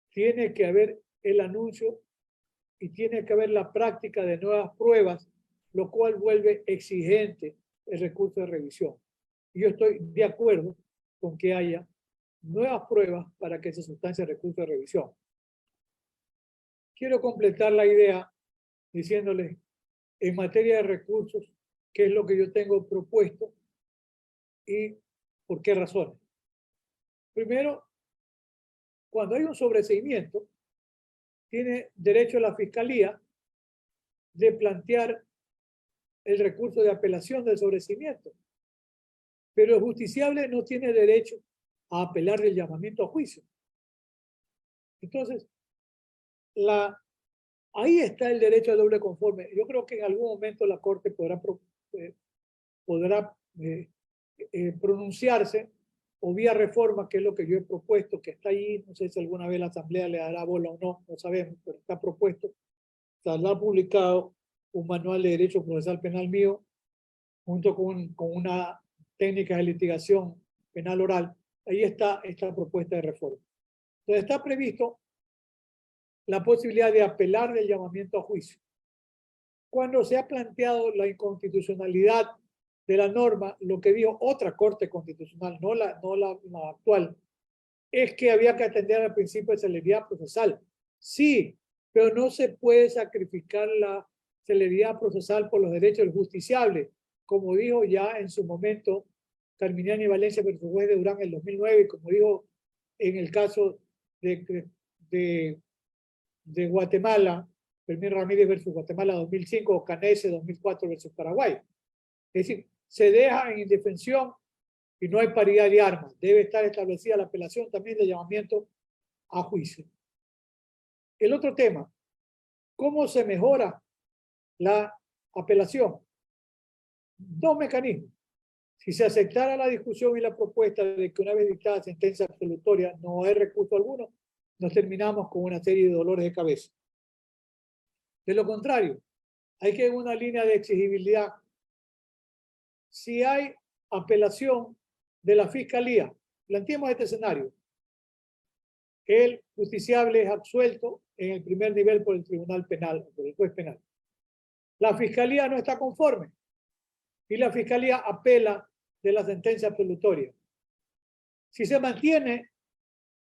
tiene que haber el anuncio y tiene que haber la práctica de nuevas pruebas, lo cual vuelve exigente el recurso de revisión. Y yo estoy de acuerdo con que haya nuevas pruebas para que se sustancie el recurso de revisión. Quiero completar la idea diciéndoles, en materia de recursos, qué es lo que yo tengo propuesto y por qué razones. Primero, cuando hay un sobreseimiento, tiene derecho la Fiscalía de plantear el recurso de apelación del sobreseimiento. Pero el justiciable no tiene derecho a apelar del llamamiento a juicio. Entonces, ahí está el derecho al doble conforme. Yo creo que en algún momento la Corte podrá pronunciarse o vía reforma, que es lo que yo he propuesto, que está ahí. No sé si alguna vez la Asamblea le dará bola o no, no sabemos, pero está propuesto. Saldrá publicado un manual de derecho procesal penal mío, junto con una técnica de litigación penal oral. Ahí está esta propuesta de reforma. Entonces está previsto la posibilidad de apelar del llamamiento a juicio. Cuando se ha planteado la inconstitucionalidad de la norma, lo que dijo otra Corte Constitucional, no la actual, es que había que atender al principio de celeridad procesal. Sí, pero no se puede sacrificar la celeridad procesal por los derechos del justiciable, como dijo ya en su momento Carminiani Valencia versus Juez de Durán en el 2009, y como dijo en el caso de Guatemala, Fermín Ramírez versus Guatemala 2005, o Canese 2004 versus Paraguay. Es decir, se deja en indefensión y no hay paridad de armas. Debe estar establecida la apelación también de llamamiento a juicio. El otro tema, ¿cómo se mejora la apelación? Dos mecanismos. Si se aceptara la discusión y la propuesta de que una vez dictada sentencia absolutoria no hay recurso alguno, nos terminamos con una serie de dolores de cabeza. De lo contrario, hay que ir en una línea de exigibilidad. Si hay apelación de la Fiscalía, planteemos este escenario. El justiciable es absuelto en el primer nivel por el Tribunal Penal, por el juez penal. La Fiscalía no está conforme y la Fiscalía apela de la sentencia absolutoria. Si se mantiene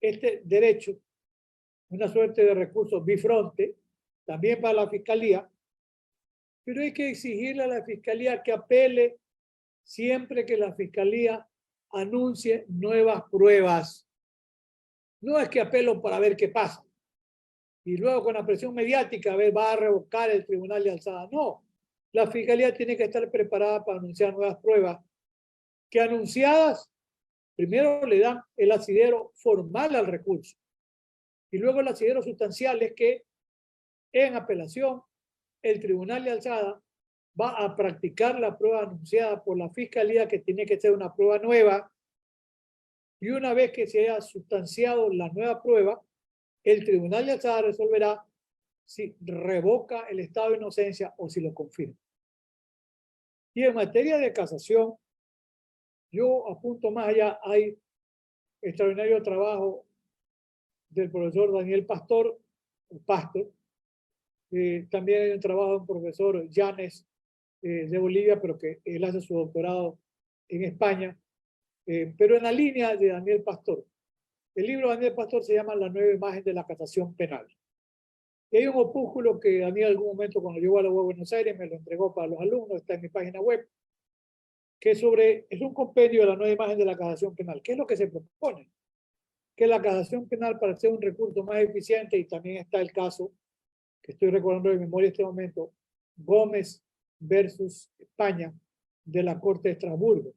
este derecho, una suerte de recurso bifronte, también para la Fiscalía, pero hay que exigirle a la Fiscalía que apele siempre que la Fiscalía anuncie nuevas pruebas. No es que apelo para ver qué pasa y luego con la presión mediática va a revocar el tribunal de alzada. No, la Fiscalía tiene que estar preparada para anunciar nuevas pruebas que anunciadas primero le dan el asidero formal al recurso y luego el asidero sustancial es que en apelación el tribunal de alzada va a practicar la prueba anunciada por la Fiscalía, que tiene que ser una prueba nueva, y una vez que se haya sustanciado la nueva prueba, el tribunal de alzada resolverá si revoca el estado de inocencia o si lo confirma. Y en materia de casación, yo apunto más allá, hay extraordinario trabajo del profesor Daniel Pastor, También hay un trabajo de un profesor, Llanes, de Bolivia, pero que él hace su doctorado en España, pero en la línea de Daniel Pastor. El libro de Daniel Pastor se llama La nueva imagen de la casación penal. Y hay un opúsculo que Daniel en algún momento cuando llegó a la UAB Buenos Aires me lo entregó para los alumnos, está en mi página web, que es un compendio de la nueva imagen de la casación penal. ¿Qué es lo que se propone? Que la casación penal, para ser un recurso más eficiente, y también está el caso que estoy recordando de memoria en este momento, Gómez versus España de la Corte de Estrasburgo.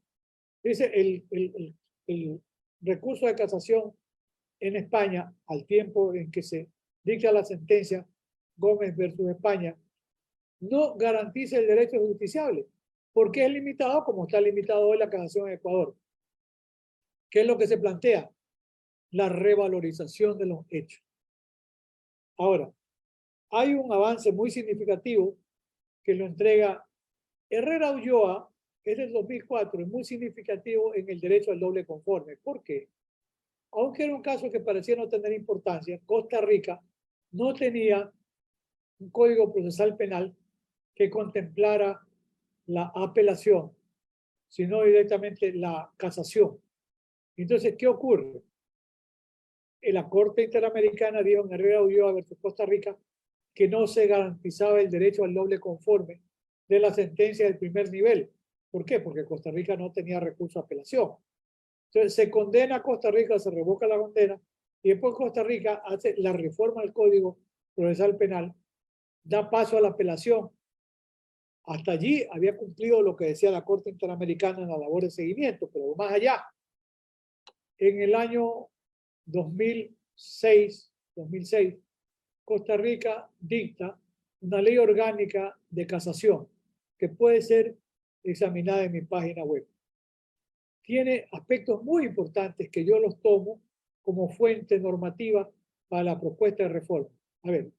Dice, el recurso de casación en España, al tiempo en que se dicta la sentencia Gómez versus España, no garantiza el derecho justiciable, porque es limitado como está limitado hoy la casación en Ecuador. ¿Qué es lo que se plantea? La revalorización de los hechos. Ahora, hay un avance muy significativo que lo entrega Herrera Ulloa, es del 2004, es muy significativo en el derecho al doble conforme. ¿Por qué? Aunque era un caso que parecía no tener importancia, Costa Rica no tenía un código procesal penal que contemplara la apelación, sino directamente la casación. Entonces, ¿qué ocurre? La Corte Interamericana dijo en Herrera Ulloa versus Costa Rica que no se garantizaba el derecho al doble conforme de la sentencia del primer nivel. ¿Por qué? Porque Costa Rica no tenía recurso a apelación. Entonces se condena a Costa Rica, se revoca la condena, y después Costa Rica hace la reforma del Código Procesal Penal, da paso a la apelación. Hasta allí había cumplido lo que decía la Corte Interamericana en la labor de seguimiento, pero más allá. En el año 2006, Costa Rica dicta una ley orgánica de casación que puede ser examinada en mi página web. Tiene aspectos muy importantes que yo los tomo como fuente normativa para la propuesta de reforma. A ver,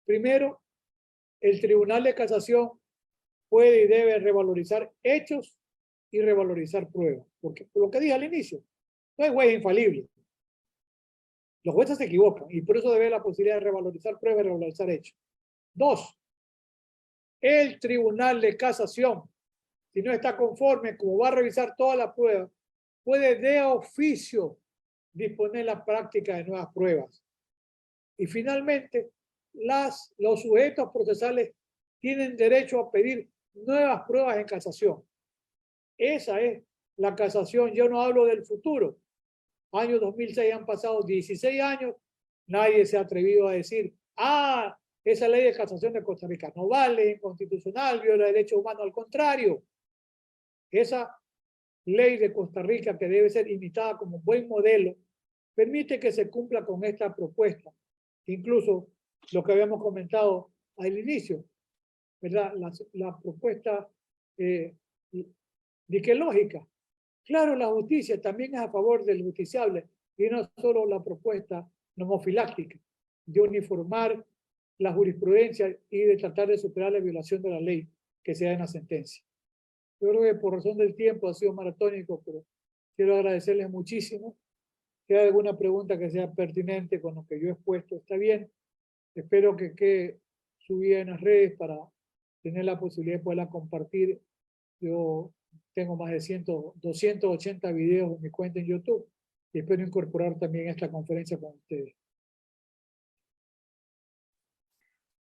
primero, el Tribunal de Casación puede y debe revalorizar hechos y revalorizar pruebas, porque por lo que dije al inicio, no hay juez infalible. Los jueces se equivocan y por eso debe haber la posibilidad de revalorizar pruebas y revalorizar hechos. Dos, el Tribunal de Casación, si no está conforme, como va a revisar toda la prueba, puede de oficio disponer la práctica de nuevas pruebas. Y finalmente, los sujetos procesales tienen derecho a pedir nuevas pruebas en casación. Esa es la casación. Yo no hablo del futuro. Año 2006 han pasado 16 años. Nadie se ha atrevido a decir, esa ley de casación de Costa Rica no vale, inconstitucional, viola derechos humanos. Al contrario, esa ley de Costa Rica, que debe ser imitada como buen modelo, permite que se cumpla con esta propuesta. Incluso lo que habíamos comentado al inicio, ¿verdad? La propuesta de qué lógica. Claro, la justicia también es a favor del justiciable y no solo la propuesta nomofiláctica de uniformar la jurisprudencia y de tratar de superar la violación de la ley que se da en la sentencia. Yo creo que por razón del tiempo ha sido maratónico, pero quiero agradecerles muchísimo. Si hay alguna pregunta que sea pertinente con lo que yo he expuesto, está bien. Espero que quede subida en las redes para tener la posibilidad de poderla compartir. Yo tengo más de 280 videos en mi cuenta en YouTube y espero incorporar también esta conferencia con ustedes.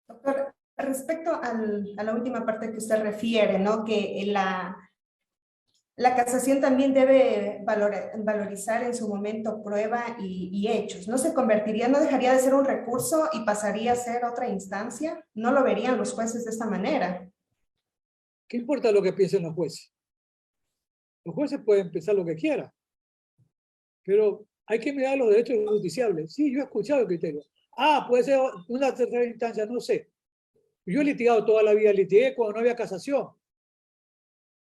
Doctor, respecto a la última parte que usted refiere, ¿no? Que la casación también debe valorizar en su momento prueba y hechos. ¿No se convertiría, no dejaría de ser un recurso y pasaría a ser otra instancia? ¿No lo verían los jueces de esta manera? ¿Qué importa lo que piensen los jueces? Los jueces pueden pensar lo que quieran, pero hay que mirar los derechos justiciables. Sí, yo he escuchado el criterio. Puede ser una tercera instancia, no sé. Yo he litigado toda la vida, litigué cuando no había casación.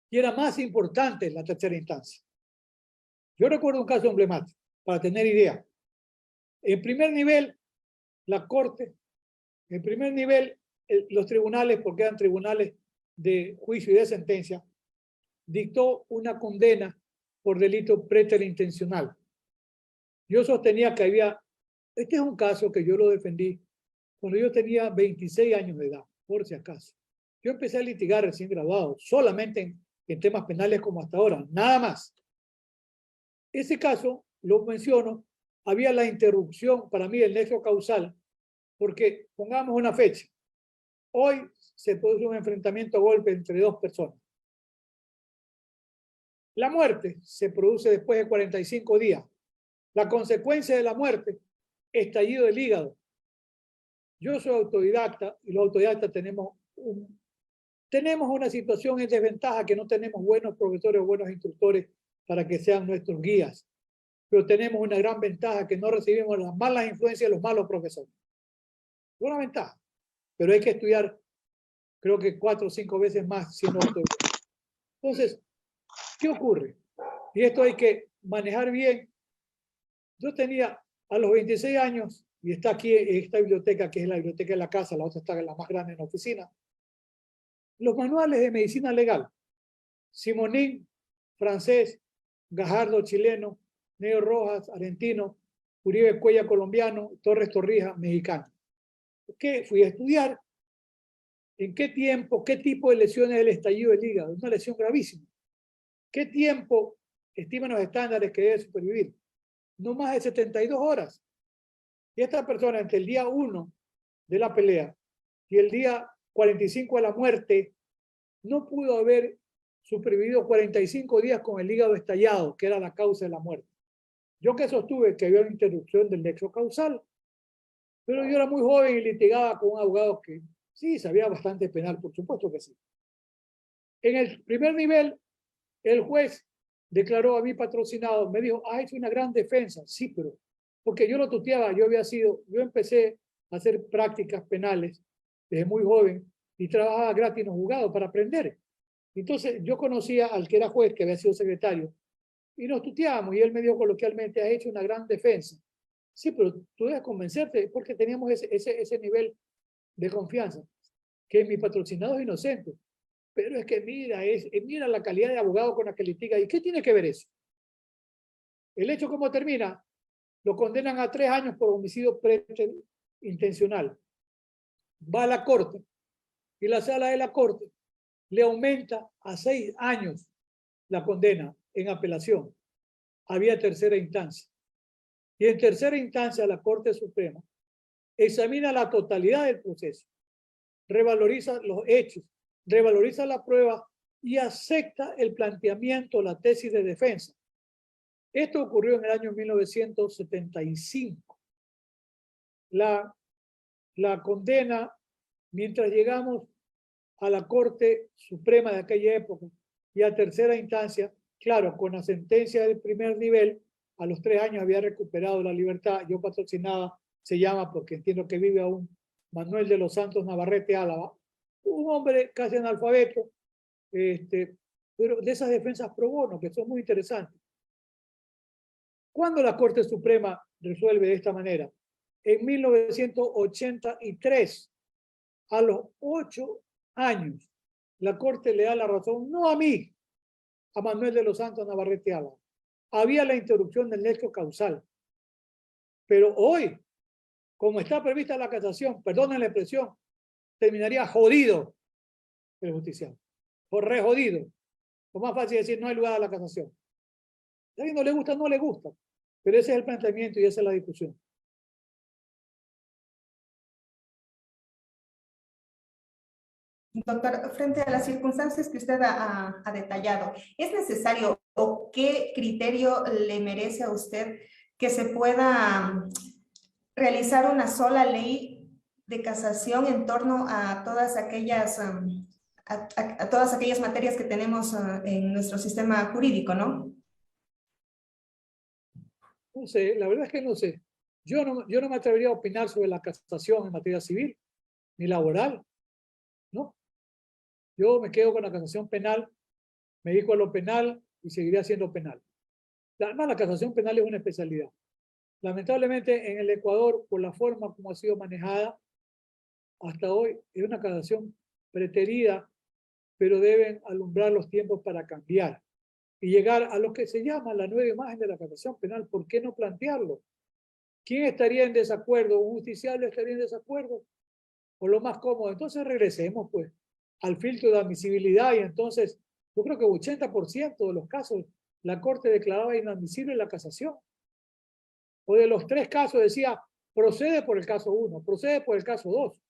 Y era más importante la tercera instancia. Yo recuerdo un caso emblemático, para tener idea. En primer nivel, la Corte, en primer nivel, los tribunales, porque eran tribunales de juicio y de sentencia, dictó una condena por delito preterintencional. Yo sostenía que este es un caso que yo lo defendí cuando yo tenía 26 años de edad, por si acaso. Yo empecé a litigar recién graduado, solamente en temas penales como hasta ahora, nada más. Ese caso, lo menciono, había la interrupción para mí del nexo causal, porque pongamos una fecha. Hoy se produce un enfrentamiento a golpe entre dos personas. La muerte se produce después de 45 días. La consecuencia de la muerte, estallido del hígado. Yo soy autodidacta y los autodidactas tenemos una situación en desventaja que no tenemos buenos profesores o buenos instructores para que sean nuestros guías. Pero tenemos una gran ventaja que no recibimos las malas influencias de los malos profesores. Una ventaja. Pero hay que estudiar, creo que 4 o 5 veces más siendo autodidacta. Entonces, ¿qué ocurre? Y esto hay que manejar bien. Yo tenía a los 26 años, y está aquí esta biblioteca, que es la biblioteca de la casa, la otra está la más grande en la oficina, los manuales de medicina legal. Simonín, francés, Gajardo, chileno, Neo Rojas, argentino, Uribe Cuella, colombiano, Torres Torrija, mexicano. ¿Qué? Fui a estudiar en qué tiempo, qué tipo de lesiones del estallido del hígado. Una lesión gravísima. ¿Qué tiempo estiman los estándares que debe supervivir? No más de 72 horas. Y esta persona, entre el día 1 de la pelea y el día 45 de la muerte, no pudo haber supervivido 45 días con el hígado estallado, que era la causa de la muerte. Yo que sostuve que había una interrupción del nexo causal, pero yo era muy joven y litigaba con un abogado que sí sabía bastante penal, por supuesto que sí. En el primer nivel, el juez declaró a mí patrocinado, me dijo, ha hecho una gran defensa. Sí, pero porque yo lo tuteaba, yo empecé a hacer prácticas penales desde muy joven y trabajaba gratis en los juzgados para aprender. Entonces yo conocía al que era juez, que había sido secretario, y nos tuteábamos y él me dijo coloquialmente, has hecho una gran defensa. Sí, pero tú debes convencerte porque teníamos ese nivel de confianza, que mi patrocinado es inocente. Pero es que mira la calidad de abogado con la que litiga. ¿Y qué tiene que ver eso? El hecho, ¿cómo termina? Lo condenan a 3 años por homicidio intencional. Va a la corte y la sala de la corte le aumenta a 6 años la condena en apelación. Había tercera instancia. Y en tercera instancia la Corte Suprema examina la totalidad del proceso, revaloriza los hechos, revaloriza la prueba y acepta el planteamiento, la tesis de defensa. Esto ocurrió en el año 1975. La condena, mientras llegamos a la Corte Suprema de aquella época y a tercera instancia, claro, con la sentencia del primer nivel, a los 3 años había recuperado la libertad. Yo patrocinaba, se llama, porque entiendo que vive aún, Manuel de los Santos Navarrete Álava, un hombre casi analfabeto, pero de esas defensas pro bono, que son muy interesantes. ¿Cuándo la Corte Suprema resuelve de esta manera? En 1983, a los 8 años, la Corte le da la razón, no a mí, a Manuel de los Santos Navarrete Álava. Había la interrupción del nexo causal. Pero hoy, como está prevista la casación, perdonen la expresión, terminaría jodido el justiciable. O re jodido. Lo más fácil es decir, no hay lugar a la casación. Si a alguien no le gusta, no le gusta. Pero ese es el planteamiento y esa es la discusión. Doctor, frente a las circunstancias que usted ha detallado, ¿es necesario o qué criterio le merece a usted que se pueda realizar una sola ley de casación en torno a todas aquellas, a todas aquellas materias que tenemos en nuestro sistema jurídico, ¿no? No sé, la verdad es que no sé. Yo no me atrevería a opinar sobre la casación en materia civil ni laboral, ¿no? Yo me quedo con la casación penal, me dedico a lo penal y seguiré haciendo penal. Además, la casación penal es una especialidad. Lamentablemente, en el Ecuador, por la forma como ha sido manejada hasta hoy, es una casación preterida, pero deben alumbrar los tiempos para cambiar y llegar a lo que se llama la nueva imagen de la casación penal. ¿Por qué no plantearlo? ¿Quién estaría en desacuerdo? ¿Un justiciable estaría en desacuerdo? O lo más cómodo. Entonces regresemos pues al filtro de admisibilidad y entonces yo creo que 80% de los casos la Corte declaraba inadmisible la casación. O de los 3 casos decía, procede por el caso 1, procede por el caso 2.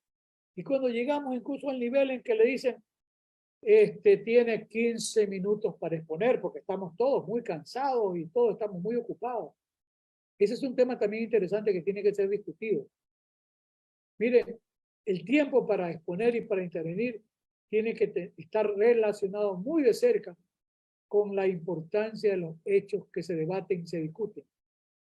Y cuando llegamos incluso al nivel en que le dicen, tiene 15 minutos para exponer, porque estamos todos muy cansados y todos estamos muy ocupados. Ese es un tema también interesante que tiene que ser discutido. Miren, el tiempo para exponer y para intervenir tiene que estar relacionado muy de cerca con la importancia de los hechos que se debaten y se discuten.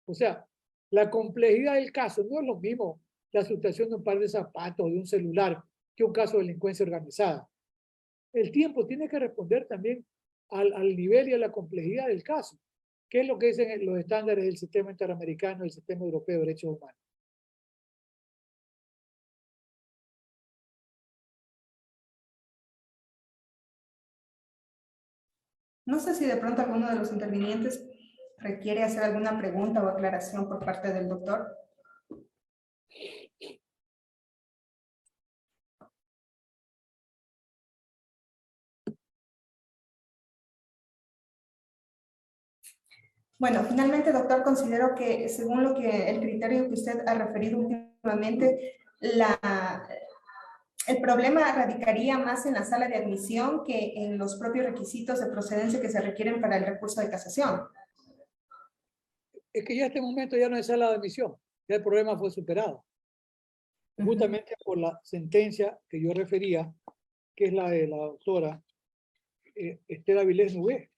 O sea, la complejidad del caso no es lo mismo la sustracción de un par de zapatos o de un celular que un caso de delincuencia organizada. El tiempo tiene que responder también al nivel y a la complejidad del caso, que es lo que dicen los estándares del sistema interamericano y el sistema europeo de derechos humanos. No sé si de pronto alguno de los intervinientes requiere hacer alguna pregunta o aclaración por parte del doctor. Bueno, finalmente, doctor, considero que según el criterio que usted ha referido últimamente, el problema radicaría más en la sala de admisión que en los propios requisitos de procedencia que se requieren para el recurso de casación. Es que ya este momento ya no es sala de admisión, ya el problema fue superado. Justamente por la sentencia que yo refería, que es la de la doctora Esther Avilés Nubé.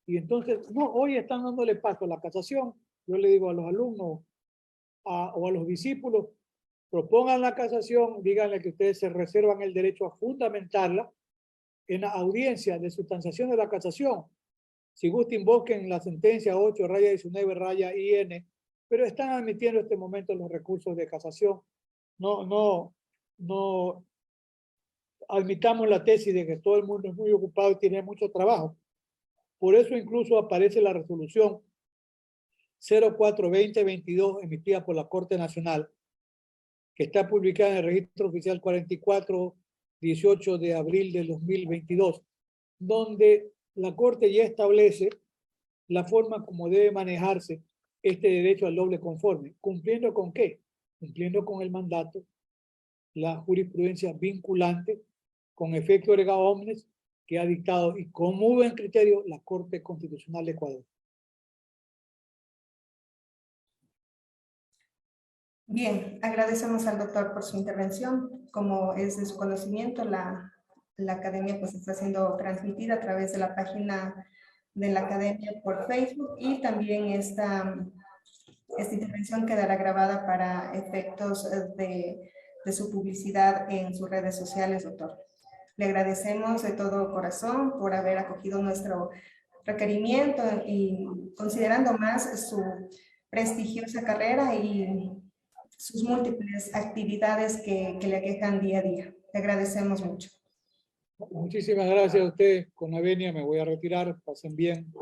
Y entonces, no, hoy están dándole paso a la casación. Yo le digo a los alumnos o a los discípulos, propongan la casación, díganle que ustedes se reservan el derecho a fundamentarla en la audiencia de sustanciación de la casación. Si gusta, invoquen la sentencia 8-19-IN, pero están admitiendo en este momento los recursos de casación. No admitamos la tesis de que todo el mundo es muy ocupado y tiene mucho trabajo. Por eso incluso aparece la resolución 04-2022 emitida por la Corte Nacional, que está publicada en el Registro Oficial 44-18 de abril del 2022, donde la Corte ya establece la forma como debe manejarse este derecho al doble conforme. ¿Cumpliendo con qué? Cumpliendo con el mandato, la jurisprudencia vinculante, con efecto erga omnes, que ha dictado y con muy buen criterio la Corte Constitucional de Ecuador. Bien, agradecemos al doctor por su intervención. Como es de su conocimiento, la academia pues está siendo transmitida a través de la página de la academia por Facebook y también esta intervención quedará grabada para efectos de su publicidad en sus redes sociales, doctor. Le agradecemos de todo corazón por haber acogido nuestro requerimiento y considerando más su prestigiosa carrera y sus múltiples actividades que le aquejan día a día. Le agradecemos mucho. Muchísimas gracias a ustedes. Con la venia me voy a retirar. Pasen bien.